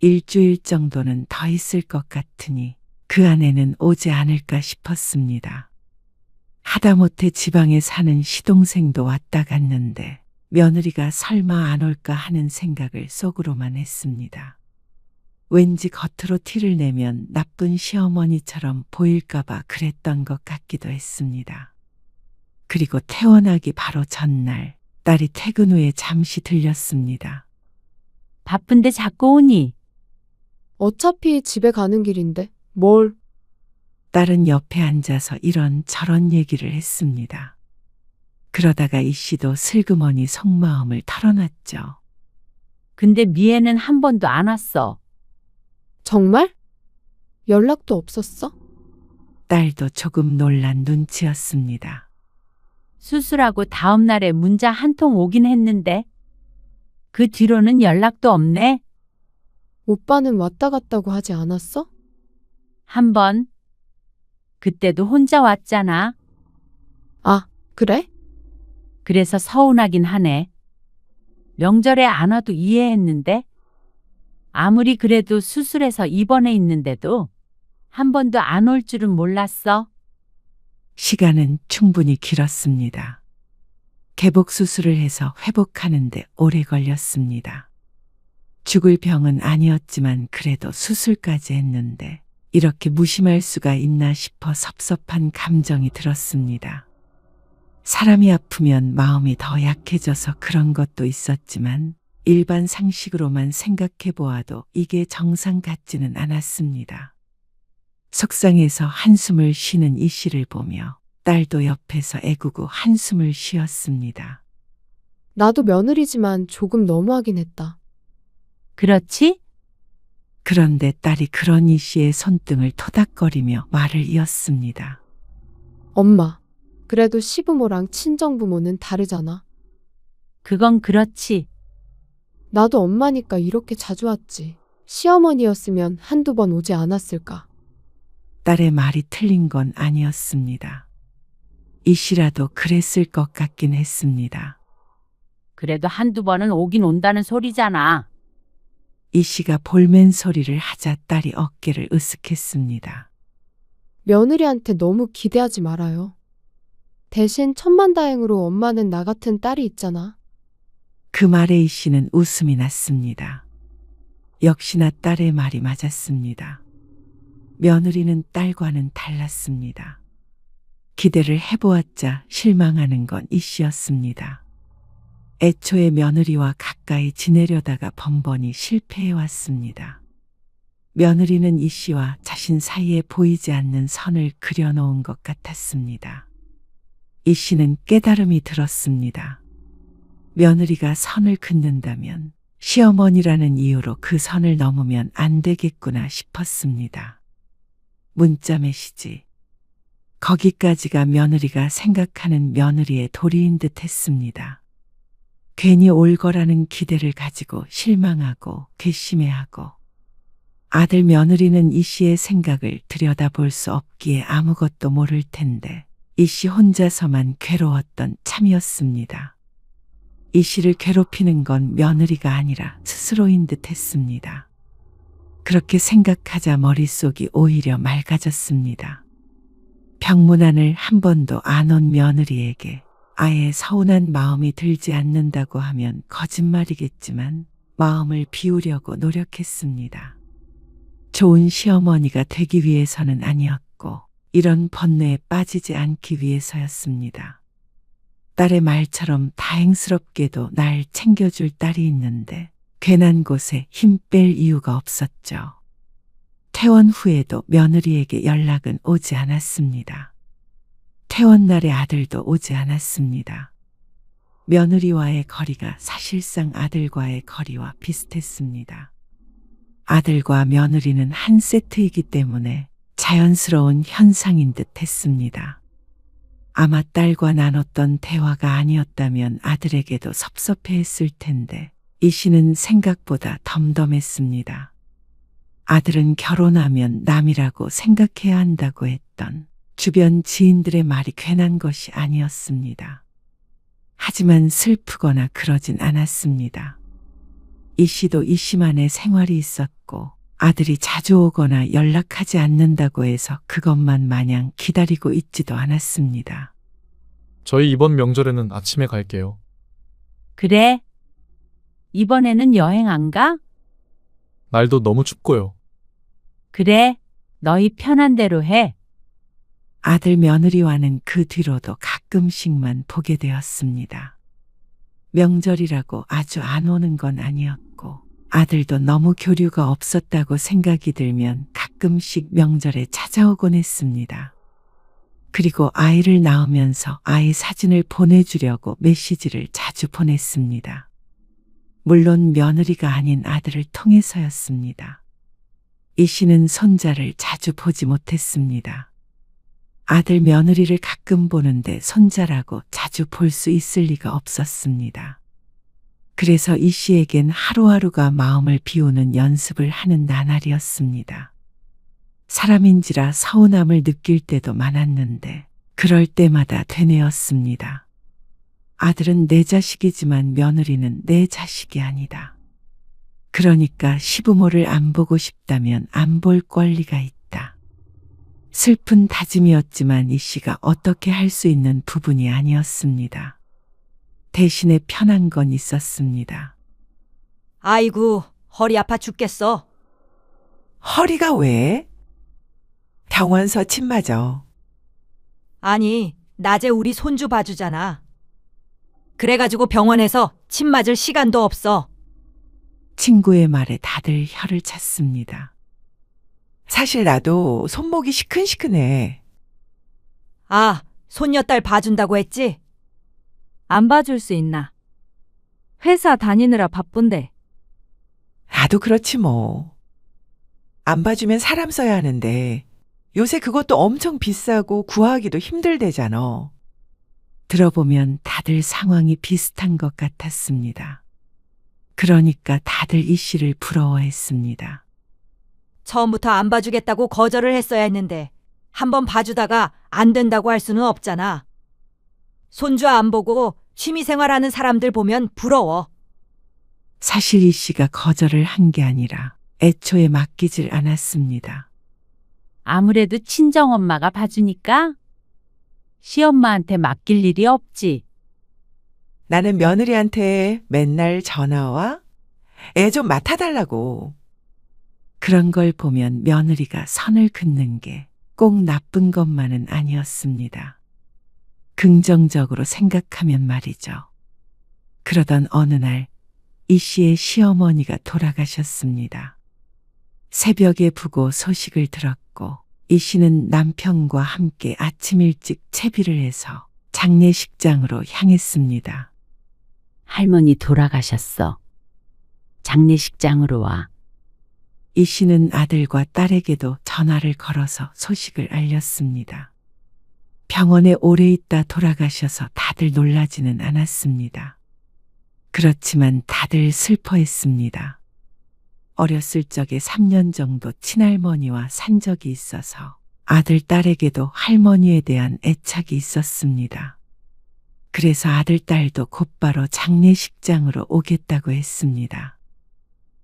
일주일 정도는 더 있을 것 같으니 그 안에는 오지 않을까 싶었습니다. 하다못해 지방에 사는 시동생도 왔다 갔는데 며느리가 설마 안 올까 하는 생각을 속으로만 했습니다. 왠지 겉으로 티를 내면 나쁜 시어머니처럼 보일까봐 그랬던 것 같기도 했습니다. 그리고 퇴원하기 바로 전날 딸이 퇴근 후에 잠시 들렸습니다. 바쁜데 자꾸 오니? 어차피 집에 가는 길인데 뭘? 딸은 옆에 앉아서 이런 저런 얘기를 했습니다. 그러다가 이 씨도 슬그머니 속마음을 털어놨죠. 근데 미애는 한 번도 안 왔어. 정말? 연락도 없었어? 딸도 조금 놀란 눈치였습니다. 수술하고 다음 날에 문자 한 통 오긴 했는데 그 뒤로는 연락도 없네. 오빠는 왔다 갔다고 하지 않았어? 한 번. 그때도 혼자 왔잖아. 아, 그래? 그래서 서운하긴 하네. 명절에 안 와도 이해했는데 아무리 그래도 수술해서 입원해 있는데도 한 번도 안 올 줄은 몰랐어. 시간은 충분히 길었습니다. 개복 수술을 해서 회복하는데 오래 걸렸습니다. 죽을 병은 아니었지만 그래도 수술까지 했는데 이렇게 무심할 수가 있나 싶어 섭섭한 감정이 들었습니다. 사람이 아프면 마음이 더 약해져서 그런 것도 있었지만 일반 상식으로만 생각해 보아도 이게 정상 같지는 않았습니다. 속상해서 한숨을 쉬는 이 씨를 보며 딸도 옆에서 애구고 한숨을 쉬었습니다. 나도 며느리지만 조금 너무하긴 했다. 그렇지? 그런데 딸이 그런 이 씨의 손등을 토닥거리며 말을 이었습니다. 엄마, 그래도 시부모랑 친정부모는 다르잖아. 그건 그렇지. 나도 엄마니까 이렇게 자주 왔지. 시어머니였으면 한두 번 오지 않았을까. 딸의 말이 틀린 건 아니었습니다. 이 씨라도 그랬을 것 같긴 했습니다. 그래도 한두 번은 오긴 온다는 소리잖아. 이 씨가 볼멘 소리를 하자 딸이 어깨를 으쓱했습니다. 며느리한테 너무 기대하지 말아요. 대신 천만다행으로 엄마는 나 같은 딸이 있잖아. 그 말에 이 씨는 웃음이 났습니다. 역시나 딸의 말이 맞았습니다. 며느리는 딸과는 달랐습니다. 기대를 해보았자 실망하는 건 이 씨였습니다. 애초에 며느리와 가까이 지내려다가 번번이 실패해왔습니다. 며느리는 이 씨와 자신 사이에 보이지 않는 선을 그려놓은 것 같았습니다. 이 씨는 깨달음이 들었습니다. 며느리가 선을 긋는다면 시어머니라는 이유로 그 선을 넘으면 안 되겠구나 싶었습니다. 문자 메시지. 거기까지가 며느리가 생각하는 며느리의 도리인 듯 했습니다. 괜히 올 거라는 기대를 가지고 실망하고 괘씸해하고 아들 며느리는 이 씨의 생각을 들여다볼 수 없기에 아무것도 모를 텐데 이 씨 혼자서만 괴로웠던 참이었습니다. 이 씨를 괴롭히는 건 며느리가 아니라 스스로인 듯 했습니다. 그렇게 생각하자 머릿속이 오히려 맑아졌습니다. 병문안을 한 번도 안 온 며느리에게 아예 서운한 마음이 들지 않는다고 하면 거짓말이겠지만 마음을 비우려고 노력했습니다. 좋은 시어머니가 되기 위해서는 아니었고 이런 번뇌에 빠지지 않기 위해서였습니다. 딸의 말처럼 다행스럽게도 날 챙겨줄 딸이 있는데 괜한 곳에 힘 뺄 이유가 없었죠. 퇴원 후에도 며느리에게 연락은 오지 않았습니다. 퇴원 날의 아들도 오지 않았습니다. 며느리와의 거리가 사실상 아들과의 거리와 비슷했습니다. 아들과 며느리는 한 세트이기 때문에 자연스러운 현상인 듯 했습니다. 아마 딸과 나눴던 대화가 아니었다면 아들에게도 섭섭해했을 텐데 이 씨는 생각보다 덤덤했습니다. 아들은 결혼하면 남이라고 생각해야 한다고 했던 주변 지인들의 말이 괜한 것이 아니었습니다. 하지만 슬프거나 그러진 않았습니다. 이 씨도 이 씨만의 생활이 있었고 아들이 자주 오거나 연락하지 않는다고 해서 그것만 마냥 기다리고 있지도 않았습니다. 저희 이번 명절에는 아침에 갈게요. 그래? 이번에는 여행 안 가? 날도 너무 춥고요. 그래, 너희 편한 대로 해. 아들 며느리와는 그 뒤로도 가끔씩만 보게 되었습니다. 명절이라고 아주 안 오는 건 아니었고 아들도 너무 교류가 없었다고 생각이 들면 가끔씩 명절에 찾아오곤 했습니다. 그리고 아이를 낳으면서 아이 사진을 보내주려고 메시지를 자주 보냈습니다. 물론 며느리가 아닌 아들을 통해서였습니다. 이 씨는 손자를 자주 보지 못했습니다. 아들 며느리를 가끔 보는데 손자라고 자주 볼 수 있을 리가 없었습니다. 그래서 이 씨에겐 하루하루가 마음을 비우는 연습을 하는 나날이었습니다. 사람인지라 서운함을 느낄 때도 많았는데 그럴 때마다 되뇌었습니다. 아들은 내 자식이지만 며느리는 내 자식이 아니다. 그러니까 시부모를 안 보고 싶다면 안 볼 권리가 있다. 슬픈 다짐이었지만 이 씨가 어떻게 할 수 있는 부분이 아니었습니다. 대신에 편한 건 있었습니다. 아이고, 허리 아파 죽겠어. 허리가 왜? 병원서 침 맞아. 아니, 낮에 우리 손주 봐주잖아. 그래가지고 병원에서 침 맞을 시간도 없어. 친구의 말에 다들 혀를 찼습니다. 사실 나도 손목이 시큰시큰해. 아, 손녀딸 봐준다고 했지? 안 봐줄 수 있나? 회사 다니느라 바쁜데. 나도 그렇지 뭐. 안 봐주면 사람 써야 하는데 요새 그것도 엄청 비싸고 구하기도 힘들대잖아. 들어보면 다들 상황이 비슷한 것 같았습니다. 그러니까 다들 이 씨를 부러워했습니다. 처음부터 안 봐주겠다고 거절을 했어야 했는데 한번 봐주다가 안 된다고 할 수는 없잖아. 손주 안 보고 취미생활하는 사람들 보면 부러워. 사실 이 씨가 거절을 한 게 아니라 애초에 맡기질 않았습니다. 아무래도 친정엄마가 봐주니까 시엄마한테 맡길 일이 없지. 나는 며느리한테 맨날 전화와 애 좀 맡아달라고. 그런 걸 보면 며느리가 선을 긋는 게 꼭 나쁜 것만은 아니었습니다. 긍정적으로 생각하면 말이죠. 그러던 어느 날 이 씨의 시어머니가 돌아가셨습니다. 새벽에 부고 소식을 들었고 이 씨는 남편과 함께 아침 일찍 채비를 해서 장례식장으로 향했습니다. 할머니 돌아가셨어. 장례식장으로 와. 이 씨는 아들과 딸에게도 전화를 걸어서 소식을 알렸습니다. 병원에 오래 있다 돌아가셔서 다들 놀라지는 않았습니다. 그렇지만 다들 슬퍼했습니다. 어렸을 적에 3년 정도 친할머니와 산 적이 있어서 아들, 딸에게도 할머니에 대한 애착이 있었습니다. 그래서 아들, 딸도 곧바로 장례식장으로 오겠다고 했습니다.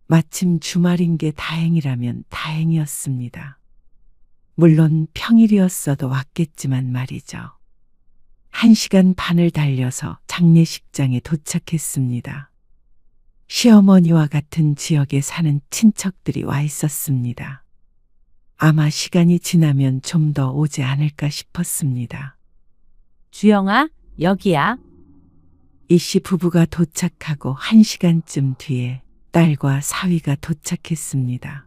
마침 주말인 게 다행이라면 다행이었습니다. 물론 평일이었어도 왔겠지만 말이죠. 1시간 반을 달려서 장례식장에 도착했습니다. 시어머니와 같은 지역에 사는 친척들이 와 있었습니다. 아마 시간이 지나면 좀 더 오지 않을까 싶었습니다. 주영아, 여기야. 이씨 부부가 도착하고 1시간쯤 뒤에 딸과 사위가 도착했습니다.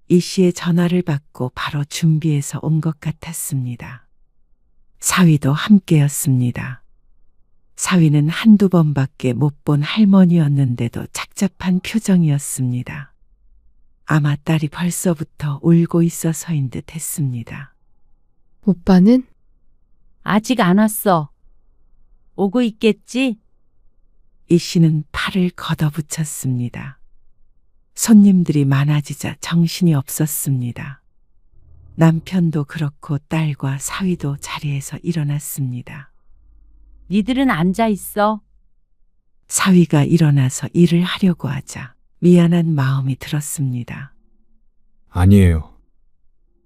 이씨의 전화를 받고 바로 준비해서 온 것 같았습니다. 사위도 함께였습니다. 사위는 한두 번밖에 못 본 할머니였는데도 착잡한 표정이었습니다. 아마 딸이 벌써부터 울고 있어서인 듯 했습니다. 오빠는? 아직 안 왔어. 오고 있겠지? 이 씨는 팔을 걷어붙였습니다. 손님들이 많아지자 정신이 없었습니다. 남편도 그렇고 딸과 사위도 자리에서 일어났습니다. 니들은 앉아 있어. 사위가 일어나서 일을 하려고 하자 미안한 마음이 들었습니다. 아니에요.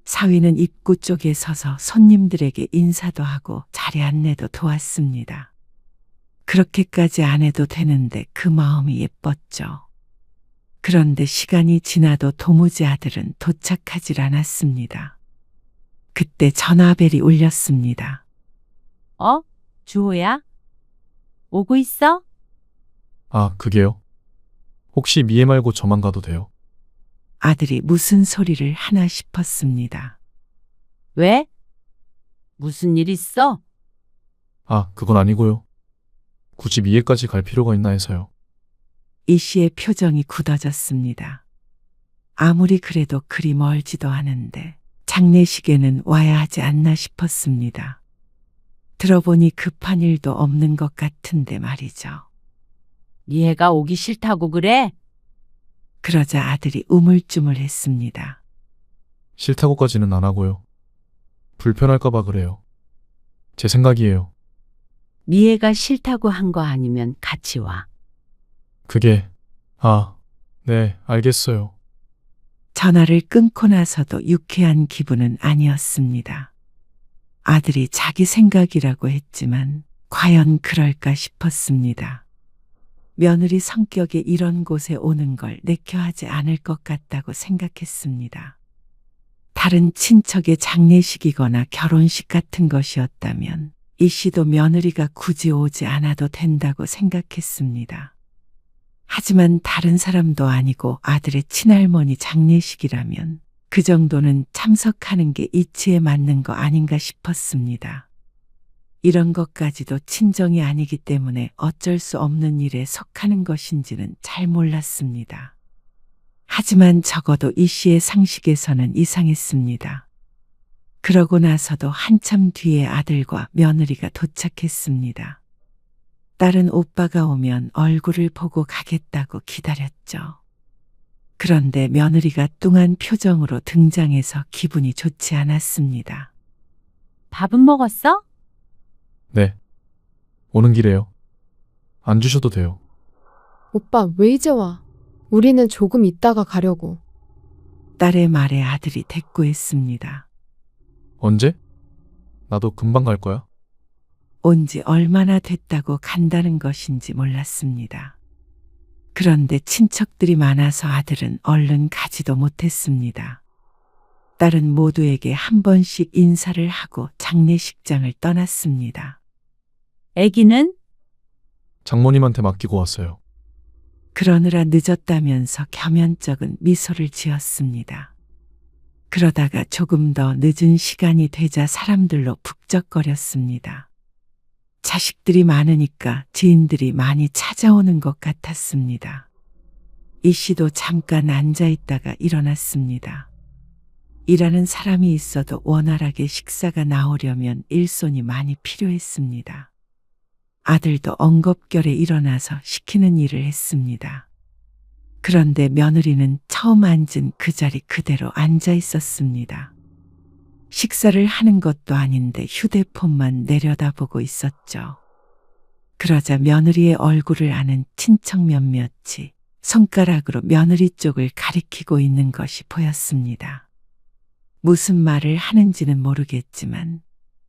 사위는 입구 쪽에 서서 손님들에게 인사도 하고 자리 안내도 도왔습니다. 그렇게까지 안 해도 되는데 그 마음이 예뻤죠. 그런데 시간이 지나도 도무지 아들은 도착하질 않았습니다. 그때 전화벨이 울렸습니다. 주호야? 오고 있어? 아, 그게요? 혹시 미애 말고 저만 가도 돼요? 아들이 무슨 소리를 하나 싶었습니다. 왜? 무슨 일 있어? 아, 그건 아니고요. 굳이 미애까지 갈 필요가 있나 해서요. 이 씨의 표정이 굳어졌습니다. 아무리 그래도 그리 멀지도 않은데 장례식에는 와야 하지 않나 싶었습니다. 들어보니 급한 일도 없는 것 같은데 말이죠. 미애가 오기 싫다고 그래? 그러자 아들이 우물쭈물했습니다. 싫다고까지는 안 하고요. 불편할까봐 그래요. 제 생각이에요. 미애가 싫다고 한 거 아니면 같이 와. 그게, 네, 알겠어요. 전화를 끊고 나서도 유쾌한 기분은 아니었습니다. 아들이 자기 생각이라고 했지만 과연 그럴까 싶었습니다. 며느리 성격에 이런 곳에 오는 걸 내켜하지 않을 것 같다고 생각했습니다. 다른 친척의 장례식이거나 결혼식 같은 것이었다면 이 씨도 며느리가 굳이 오지 않아도 된다고 생각했습니다. 하지만 다른 사람도 아니고 아들의 친할머니 장례식이라면 그 정도는 참석하는 게 이치에 맞는 거 아닌가 싶었습니다. 이런 것까지도 친정이 아니기 때문에 어쩔 수 없는 일에 속하는 것인지는 잘 몰랐습니다. 하지만 적어도 이 씨의 상식에서는 이상했습니다. 그러고 나서도 한참 뒤에 아들과 며느리가 도착했습니다. 딸은 오빠가 오면 얼굴을 보고 가겠다고 기다렸죠. 그런데 며느리가 뚱한 표정으로 등장해서 기분이 좋지 않았습니다. 밥은 먹었어? 네. 오는 길에요. 안 주셔도 돼요. 오빠 왜 이제 와? 우리는 조금 있다가 가려고. 딸의 말에 아들이 대꾸했습니다. 언제? 나도 금방 갈 거야. 온 지 얼마나 됐다고 간다는 것인지 몰랐습니다. 그런데 친척들이 많아서 아들은 얼른 가지도 못했습니다. 딸은 모두에게 한 번씩 인사를 하고 장례식장을 떠났습니다. 애기는? 장모님한테 맡기고 왔어요. 그러느라 늦었다면서 겸연쩍은 미소를 지었습니다. 그러다가 조금 더 늦은 시간이 되자 사람들로 북적거렸습니다. 자식들이 많으니까 지인들이 많이 찾아오는 것 같았습니다. 이 씨도 잠깐 앉아 있다가 일어났습니다. 일하는 사람이 있어도 원활하게 식사가 나오려면 일손이 많이 필요했습니다. 아들도 엉겁결에 일어나서 시키는 일을 했습니다. 그런데 며느리는 처음 앉은 그 자리 그대로 앉아 있었습니다. 식사를 하는 것도 아닌데 휴대폰만 내려다보고 있었죠. 그러자 며느리의 얼굴을 아는 친척 몇몇이 손가락으로 며느리 쪽을 가리키고 있는 것이 보였습니다. 무슨 말을 하는지는 모르겠지만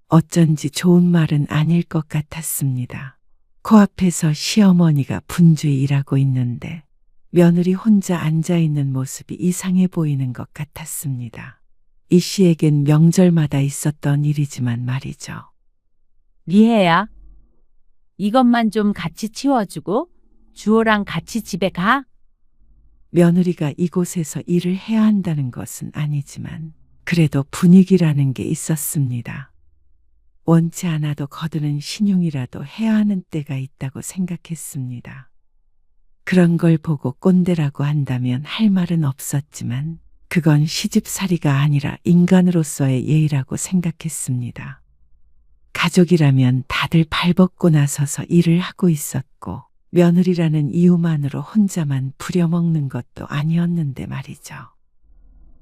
어쩐지 좋은 말은 아닐 것 같았습니다. 코앞에서 시어머니가 분주히 일하고 있는데 며느리 혼자 앉아 있는 모습이 이상해 보이는 것 같았습니다. 이 씨에겐 명절마다 있었던 일이지만 말이죠. 리혜야, 이것만 좀 같이 치워주고 주호랑 같이 집에 가. 며느리가 이곳에서 일을 해야 한다는 것은 아니지만 그래도 분위기라는 게 있었습니다. 원치 않아도 거두는 신용이라도 해야 하는 때가 있다고 생각했습니다. 그런 걸 보고 꼰대라고 한다면 할 말은 없었지만 그건 시집살이가 아니라 인간으로서의 예의라고 생각했습니다. 가족이라면 다들 발벗고 나서서 일을 하고 있었고 며느리라는 이유만으로 혼자만 부려먹는 것도 아니었는데 말이죠.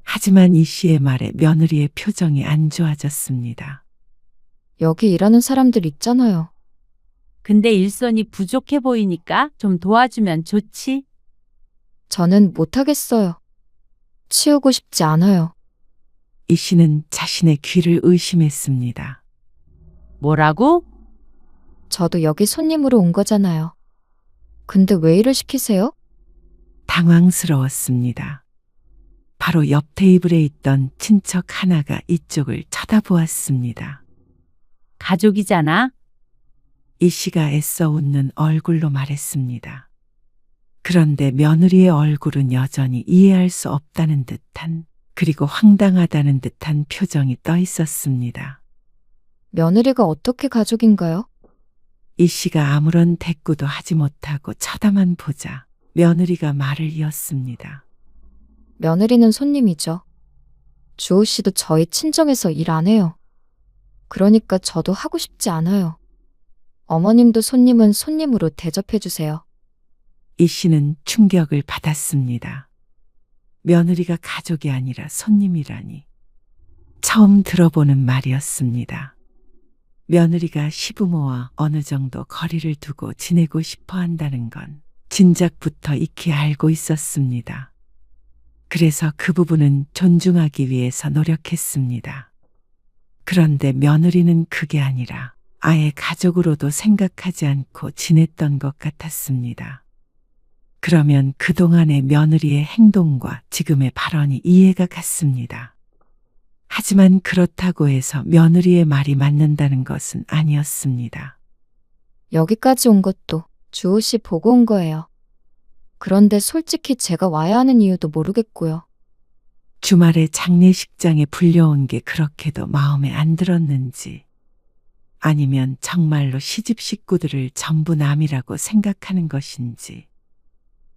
하지만 이 씨의 말에 며느리의 표정이 안 좋아졌습니다. 여기 일하는 사람들 있잖아요. 근데 일손이 부족해 보이니까 좀 도와주면 좋지. 저는 못하겠어요. 치우고 싶지 않아요. 이 씨는 자신의 귀를 의심했습니다. 뭐라고? 저도 여기 손님으로 온 거잖아요. 근데 왜 일을 시키세요? 당황스러웠습니다. 바로 옆 테이블에 있던 친척 하나가 이쪽을 쳐다보았습니다. 가족이잖아. 이 씨가 애써 웃는 얼굴로 말했습니다. 그런데 며느리의 얼굴은 여전히 이해할 수 없다는 듯한 그리고 황당하다는 듯한 표정이 떠 있었습니다. 며느리가 어떻게 가족인가요? 이 씨가 아무런 대꾸도 하지 못하고 쳐다만 보자 며느리가 말을 이었습니다. 며느리는 손님이죠. 주호 씨도 저희 친정에서 일 안 해요. 그러니까 저도 하고 싶지 않아요. 어머님도 손님은 손님으로 대접해 주세요. 이 씨는 충격을 받았습니다. 며느리가 가족이 아니라 손님이라니. 처음 들어보는 말이었습니다. 며느리가 시부모와 어느 정도 거리를 두고 지내고 싶어 한다는 건 진작부터 익히 알고 있었습니다. 그래서 그 부분은 존중하기 위해서 노력했습니다. 그런데 며느리는 그게 아니라 아예 가족으로도 생각하지 않고 지냈던 것 같았습니다. 그러면 그동안의 며느리의 행동과 지금의 발언이 이해가 갔습니다. 하지만 그렇다고 해서 며느리의 말이 맞는다는 것은 아니었습니다. 여기까지 온 것도 주호 씨 보고 온 거예요. 그런데 솔직히 제가 와야 하는 이유도 모르겠고요. 주말에 장례식장에 불려온 게 그렇게도 마음에 안 들었는지 아니면 정말로 시집 식구들을 전부 남이라고 생각하는 것인지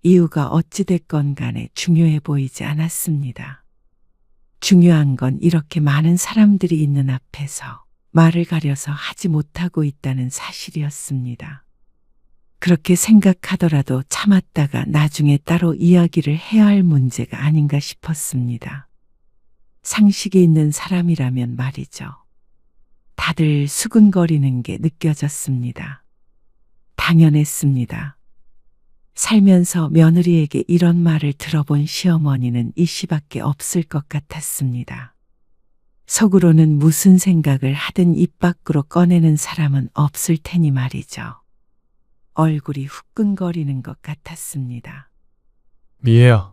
이유가 어찌됐건 간에 중요해 보이지 않았습니다. 중요한 건 이렇게 많은 사람들이 있는 앞에서 말을 가려서 하지 못하고 있다는 사실이었습니다. 그렇게 생각하더라도 참았다가 나중에 따로 이야기를 해야 할 문제가 아닌가 싶었습니다. 상식이 있는 사람이라면 말이죠. 다들 수근거리는 게 느껴졌습니다. 당연했습니다. 살면서 며느리에게 이런 말을 들어본 시어머니는 이 씨밖에 없을 것 같았습니다. 속으로는 무슨 생각을 하든 입 밖으로 꺼내는 사람은 없을 테니 말이죠. 얼굴이 후끈거리는 것 같았습니다. 미애야,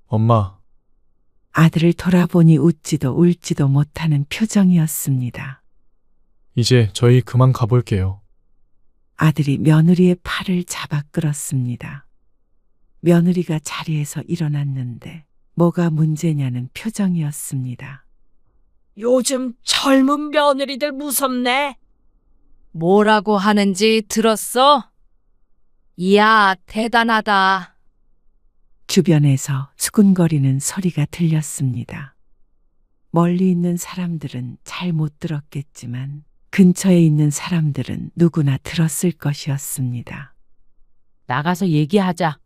엄마. 아들을 돌아보니 웃지도 울지도 못하는 표정이었습니다. 이제 저희 그만 가볼게요. 아들이 며느리의 팔을 잡아 끌었습니다. 며느리가 자리에서 일어났는데 뭐가 문제냐는 표정이었습니다. 요즘 젊은 며느리들 무섭네. 뭐라고 하는지 들었어? 이야, 대단하다. 주변에서 수군거리는 소리가 들렸습니다. 멀리 있는 사람들은 잘 못 들었겠지만 근처에 있는 사람들은 누구나 들었을 것이었습니다. 나가서 얘기하자.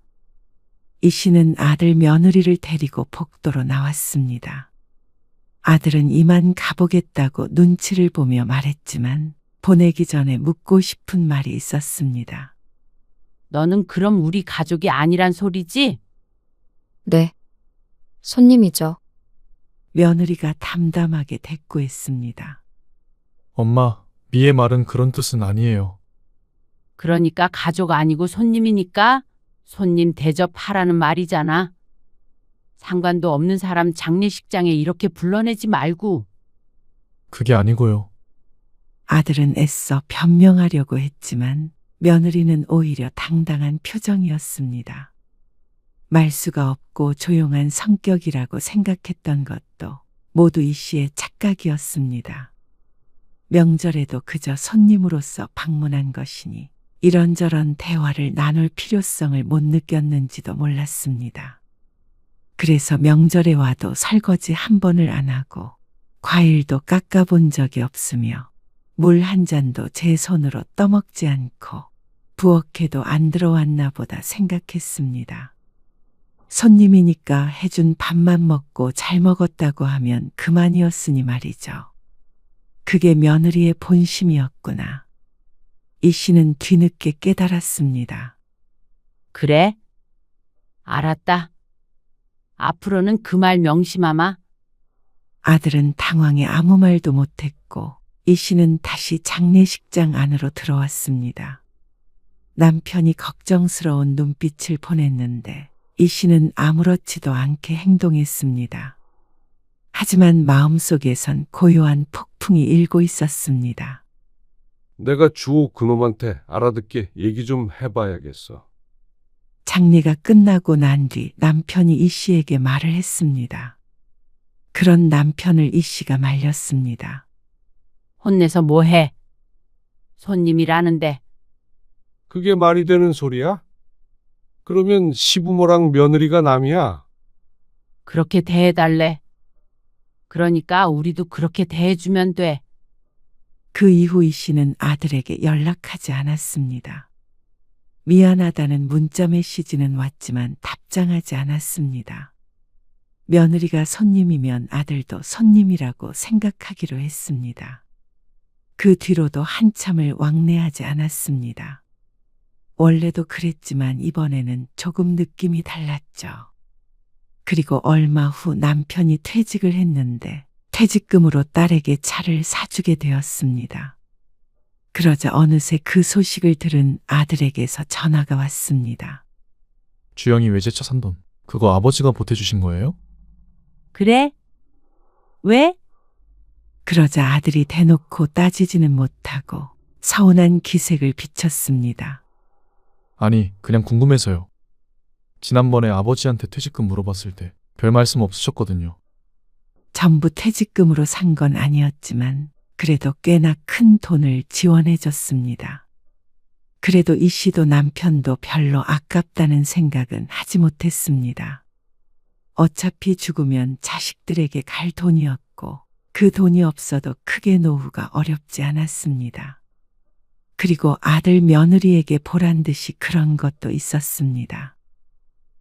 이 씨는 아들 며느리를 데리고 복도로 나왔습니다. 아들은 이만 가보겠다고 눈치를 보며 말했지만 보내기 전에 묻고 싶은 말이 있었습니다. 너는 그럼 우리 가족이 아니란 소리지? 네. 손님이죠. 며느리가 담담하게 대꾸했습니다. 엄마, 미의 말은 그런 뜻은 아니에요. 그러니까 가족 아니고 손님이니까 손님 대접하라는 말이잖아. 상관도 없는 사람 장례식장에 이렇게 불러내지 말고. 그게 아니고요. 아들은 애써 변명하려고 했지만 며느리는 오히려 당당한 표정이었습니다. 말수가 없고 조용한 성격이라고 생각했던 것도 모두 이 씨의 착각이었습니다. 명절에도 그저 손님으로서 방문한 것이니 이런저런 대화를 나눌 필요성을 못 느꼈는지도 몰랐습니다. 그래서 명절에 와도 설거지 한 번을 안 하고 과일도 깎아본 적이 없으며 물 한 잔도 제 손으로 떠먹지 않고 부엌에도 안 들어왔나 보다 생각했습니다. 손님이니까 해준 밥만 먹고 잘 먹었다고 하면 그만이었으니 말이죠. 그게 며느리의 본심이었구나. 이 씨는 뒤늦게 깨달았습니다. 그래? 알았다. 앞으로는 그 말 명심하마. 아들은 당황해 아무 말도 못했고 이 씨는 다시 장례식장 안으로 들어왔습니다. 남편이 걱정스러운 눈빛을 보냈는데 이 씨는 아무렇지도 않게 행동했습니다. 하지만 마음속에선 고요한 폭풍이 일고 있었습니다. 내가 주호 그놈한테 알아듣게 얘기 좀 해봐야겠어. 장례가 끝나고 난 뒤 남편이 이 씨에게 말을 했습니다. 그런 남편을 이 씨가 말렸습니다. 혼내서 뭐해? 손님이라는데. 그게 말이 되는 소리야? 그러면 시부모랑 며느리가 남이야. 그렇게 대해달래. 그러니까 우리도 그렇게 대해주면 돼. 그 이후 이 씨는 아들에게 연락하지 않았습니다. 미안하다는 문자 메시지는 왔지만 답장하지 않았습니다. 며느리가 손님이면 아들도 손님이라고 생각하기로 했습니다. 그 뒤로도 한참을 왕래하지 않았습니다. 원래도 그랬지만 이번에는 조금 느낌이 달랐죠. 그리고 얼마 후 남편이 퇴직을 했는데 퇴직금으로 딸에게 차를 사주게 되었습니다. 그러자 어느새 그 소식을 들은 아들에게서 전화가 왔습니다. 주영이 외제차 산 돈, 그거 아버지가 보태주신 거예요? 그래? 왜? 그러자 아들이 대놓고 따지지는 못하고 서운한 기색을 비쳤습니다. 아니, 그냥 궁금해서요. 지난번에 아버지한테 퇴직금 물어봤을 때 별 말씀 없으셨거든요. 전부 퇴직금으로 산 건 아니었지만 그래도 꽤나 큰 돈을 지원해 줬습니다. 그래도 이 씨도 남편도 별로 아깝다는 생각은 하지 못했습니다. 어차피 죽으면 자식들에게 갈 돈이었고 그 돈이 없어도 크게 노후가 어렵지 않았습니다. 그리고 아들 며느리에게 보란 듯이 그런 것도 있었습니다.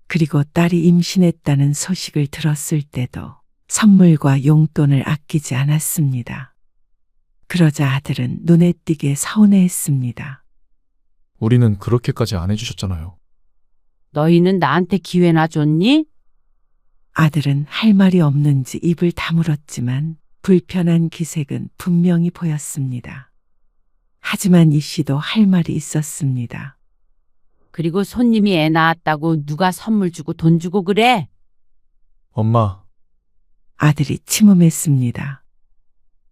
그리고 딸이 임신했다는 소식을 들었을 때도 선물과 용돈을 아끼지 않았습니다. 그러자 아들은 눈에 띄게 서운해했습니다. 우리는 그렇게까지 안 해주셨잖아요. 너희는 나한테 기회나 줬니? 아들은 할 말이 없는지 입을 다물었지만 불편한 기색은 분명히 보였습니다. 하지만 이 씨도 할 말이 있었습니다. 그리고 손님이 애 낳았다고 누가 선물 주고 돈 주고 그래? 엄마. 아들이 침음했습니다.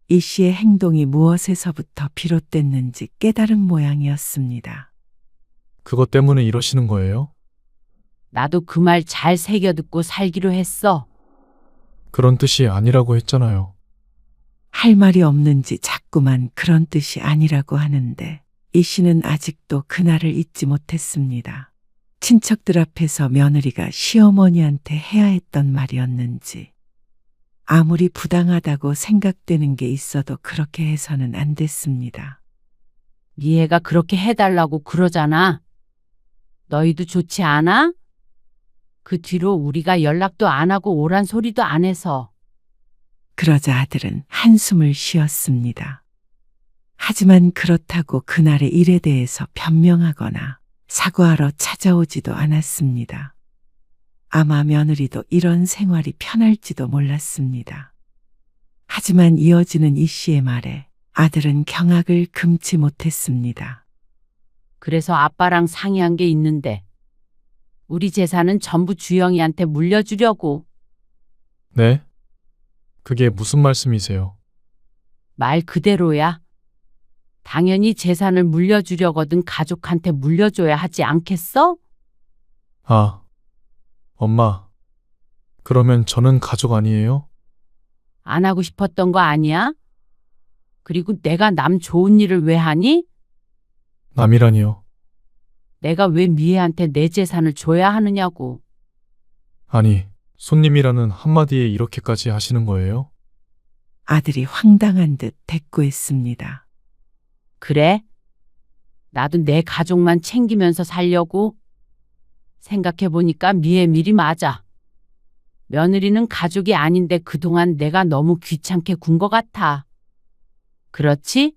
이 씨의 행동이 무엇에서부터 비롯됐는지 깨달은 모양이었습니다. 그것 때문에 이러시는 거예요? 나도 그 말 잘 새겨듣고 살기로 했어. 그런 뜻이 아니라고 했잖아요. 할 말이 없는지 자꾸만 그런 뜻이 아니라고 하는데 이 씨는 아직도 그날을 잊지 못했습니다. 친척들 앞에서 며느리가 시어머니한테 해야 했던 말이었는지 아무리 부당하다고 생각되는 게 있어도 그렇게 해서는 안 됐습니다. 네 애가 그렇게 해달라고 그러잖아. 너희도 좋지 않아? 그 뒤로 우리가 연락도 안 하고 오란 소리도 안 해서. 그러자 아들은 한숨을 쉬었습니다. 하지만 그렇다고 그날의 일에 대해서 변명하거나 사과하러 찾아오지도 않았습니다. 아마 며느리도 이런 생활이 편할지도 몰랐습니다. 하지만 이어지는 이 씨의 말에 아들은 경악을 금치 못했습니다. 그래서 아빠랑 상의한 게 있는데 우리 재산은 전부 주영이한테 물려주려고. 네? 그게 무슨 말씀이세요? 말 그대로야. 당연히 재산을 물려주려거든 가족한테 물려줘야 하지 않겠어? 아, 엄마. 그러면 저는 가족 아니에요? 안 하고 싶었던 거 아니야? 그리고 내가 남 좋은 일을 왜 하니? 남이라니요. 내가 왜 미애한테 내 재산을 줘야 하느냐고. 아니, 손님이라는 한마디에 이렇게까지 하시는 거예요? 아들이 황당한 듯 대꾸했습니다. 그래? 나도 내 가족만 챙기면서 살려고? 생각해보니까 미애 밀이 맞아. 며느리는 가족이 아닌데 그동안 내가 너무 귀찮게 군 것 같아. 그렇지?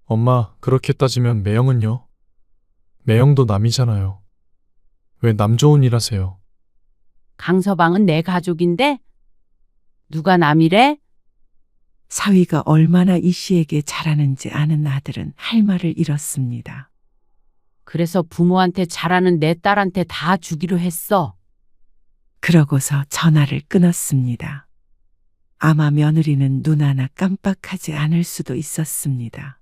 엄마, 그렇게 따지면 매형은요? 매형도 남이잖아요. 왜 남 좋은 일 하세요? 강서방은 내 가족인데? 누가 남이래? 사위가 얼마나 이 씨에게 잘하는지 아는 아들은 할 말을 잃었습니다. 그래서 부모한테 잘하는 내 딸한테 다 주기로 했어. 그러고서 전화를 끊었습니다. 아마 며느리는 눈 하나 깜빡하지 않을 수도 있었습니다.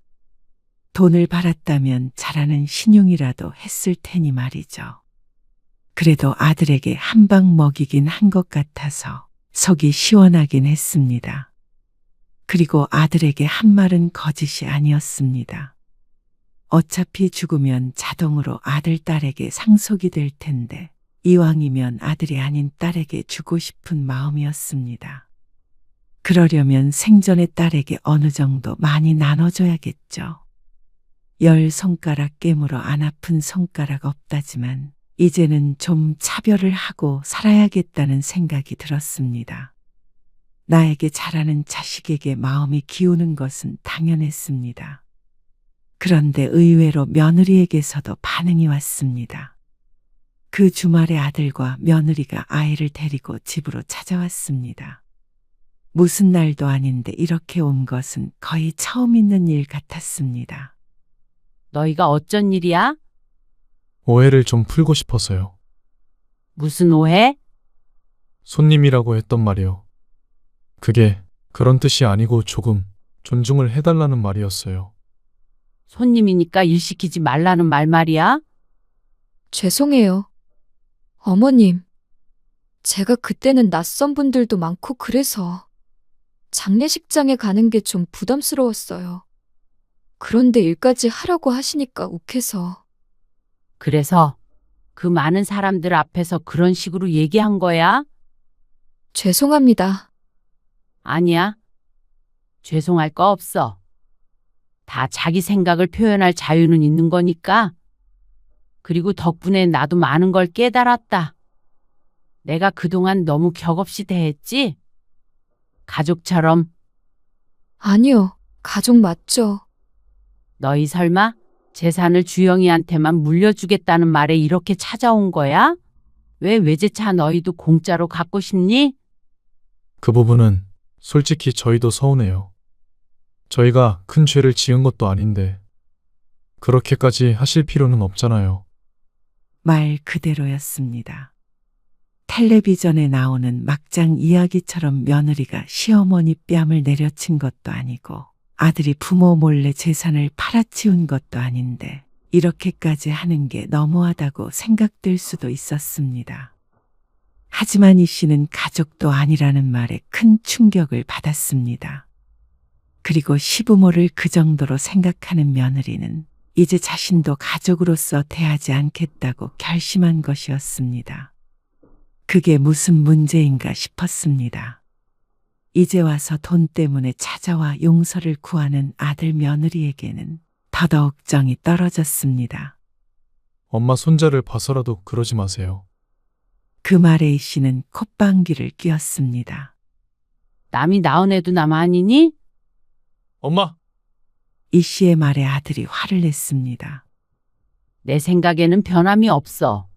돈을 벌었다면 잘하는 신용이라도 했을 테니 말이죠. 그래도 아들에게 한 방 먹이긴 한 것 같아서 속이 시원하긴 했습니다. 그리고 아들에게 한 말은 거짓이 아니었습니다. 어차피 죽으면 자동으로 아들, 딸에게 상속이 될 텐데 이왕이면 아들이 아닌 딸에게 주고 싶은 마음이었습니다. 그러려면 생전에 딸에게 어느 정도 많이 나눠줘야겠죠. 10손가락 깨물어 안 아픈 손가락 없다지만 이제는 좀 차별을 하고 살아야겠다는 생각이 들었습니다. 나에게 잘하는 자식에게 마음이 기우는 것은 당연했습니다. 그런데 의외로 며느리에게서도 반응이 왔습니다. 그 주말에 아들과 며느리가 아이를 데리고 집으로 찾아왔습니다. 무슨 날도 아닌데 이렇게 온 것은 거의 처음 있는 일 같았습니다. 너희가 어쩐 일이야? 오해를 좀 풀고 싶어서요. 무슨 오해? 손님이라고 했던 말이요. 그게 그런 뜻이 아니고 조금 존중을 해달라는 말이었어요. 손님이니까 일 시키지 말라는 말 말이야? 죄송해요. 어머님, 제가 그때는 낯선 분들도 많고 그래서 장례식장에 가는 게 좀 부담스러웠어요. 그런데 일까지 하라고 하시니까 욱해서. 그래서 그 많은 사람들 앞에서 그런 식으로 얘기한 거야? 죄송합니다. 아니야. 죄송할 거 없어. 다 자기 생각을 표현할 자유는 있는 거니까. 그리고 덕분에 나도 많은 걸 깨달았다. 내가 그동안 너무 격없이 대했지? 가족처럼. 아니요, 가족 맞죠. 너희 설마 재산을 주영이한테만 물려주겠다는 말에 이렇게 찾아온 거야? 왜 외제차 너희도 공짜로 갖고 싶니? 그 부분은 솔직히 저희도 서운해요. 저희가 큰 죄를 지은 것도 아닌데 그렇게까지 하실 필요는 없잖아요. 말 그대로였습니다. 텔레비전에 나오는 막장 이야기처럼 며느리가 시어머니 뺨을 내려친 것도 아니고 아들이 부모 몰래 재산을 팔아치운 것도 아닌데 이렇게까지 하는 게 너무하다고 생각될 수도 있었습니다. 하지만 이 씨는 가족도 아니라는 말에 큰 충격을 받았습니다. 그리고 시부모를 그 정도로 생각하는 며느리는 이제 자신도 가족으로서 대하지 않겠다고 결심한 것이었습니다. 그게 무슨 문제인가 싶었습니다. 이제 와서 돈 때문에 찾아와 용서를 구하는 아들 며느리에게는 더더욱 정이 떨어졌습니다. 엄마 손자를 봐서라도 그러지 마세요. 그 말에 이 씨는 콧방귀를 뀌었습니다. 남이 낳은 애도 남 아니니? 엄마! 이 씨의 말에 아들이 화를 냈습니다. 내 생각에는 변함이 없어.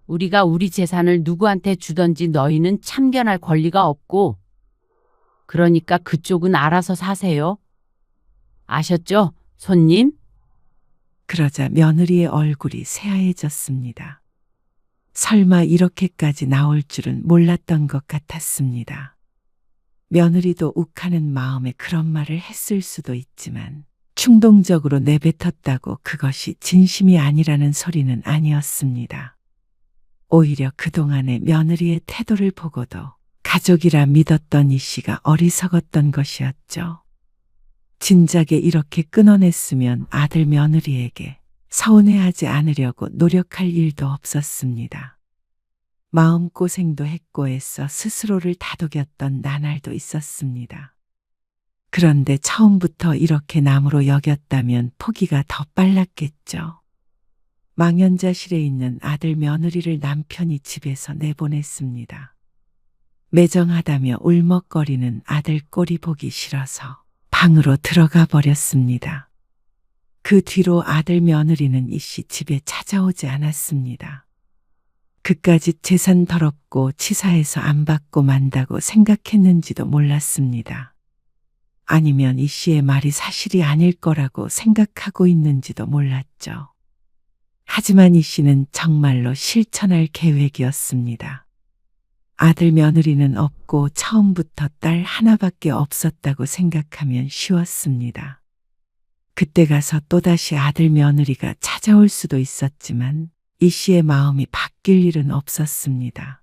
우리가 우리 재산을 누구한테 주던지 너희는 참견할 권리가 없고, 그러니까 그쪽은 알아서 사세요. 아셨죠, 손님? 그러자 며느리의 얼굴이 새하얘졌습니다. 설마 이렇게까지 나올 줄은 몰랐던 것 같았습니다. 며느리도 욱하는 마음에 그런 말을 했을 수도 있지만 충동적으로 내뱉었다고 그것이 진심이 아니라는 소리는 아니었습니다. 오히려 그동안의 며느리의 태도를 보고도 가족이라 믿었던 이 씨가 어리석었던 것이었죠. 진작에 이렇게 끊어냈으면 아들 며느리에게 서운해하지 않으려고 노력할 일도 없었습니다. 마음고생도 했고 애써 스스로를 다독였던 나날도 있었습니다. 그런데 처음부터 이렇게 남으로 여겼다면 포기가 더 빨랐겠죠. 망연자실에 있는 아들 며느리를 남편이 집에서 내보냈습니다. 매정하다며 울먹거리는 아들 꼴이 보기 싫어서 방으로 들어가 버렸습니다. 그 뒤로 아들 며느리는 이 씨 집에 찾아오지 않았습니다. 그까짓 재산 더럽고 치사해서 안 받고 만다고 생각했는지도 몰랐습니다. 아니면 이 씨의 말이 사실이 아닐 거라고 생각하고 있는지도 몰랐죠. 하지만 이 씨는 정말로 실천할 계획이었습니다. 아들 며느리는 없고 처음부터 딸 하나밖에 없었다고 생각하면 쉬웠습니다. 그때 가서 또다시 아들 며느리가 찾아올 수도 있었지만 이 씨의 마음이 바뀔 일은 없었습니다.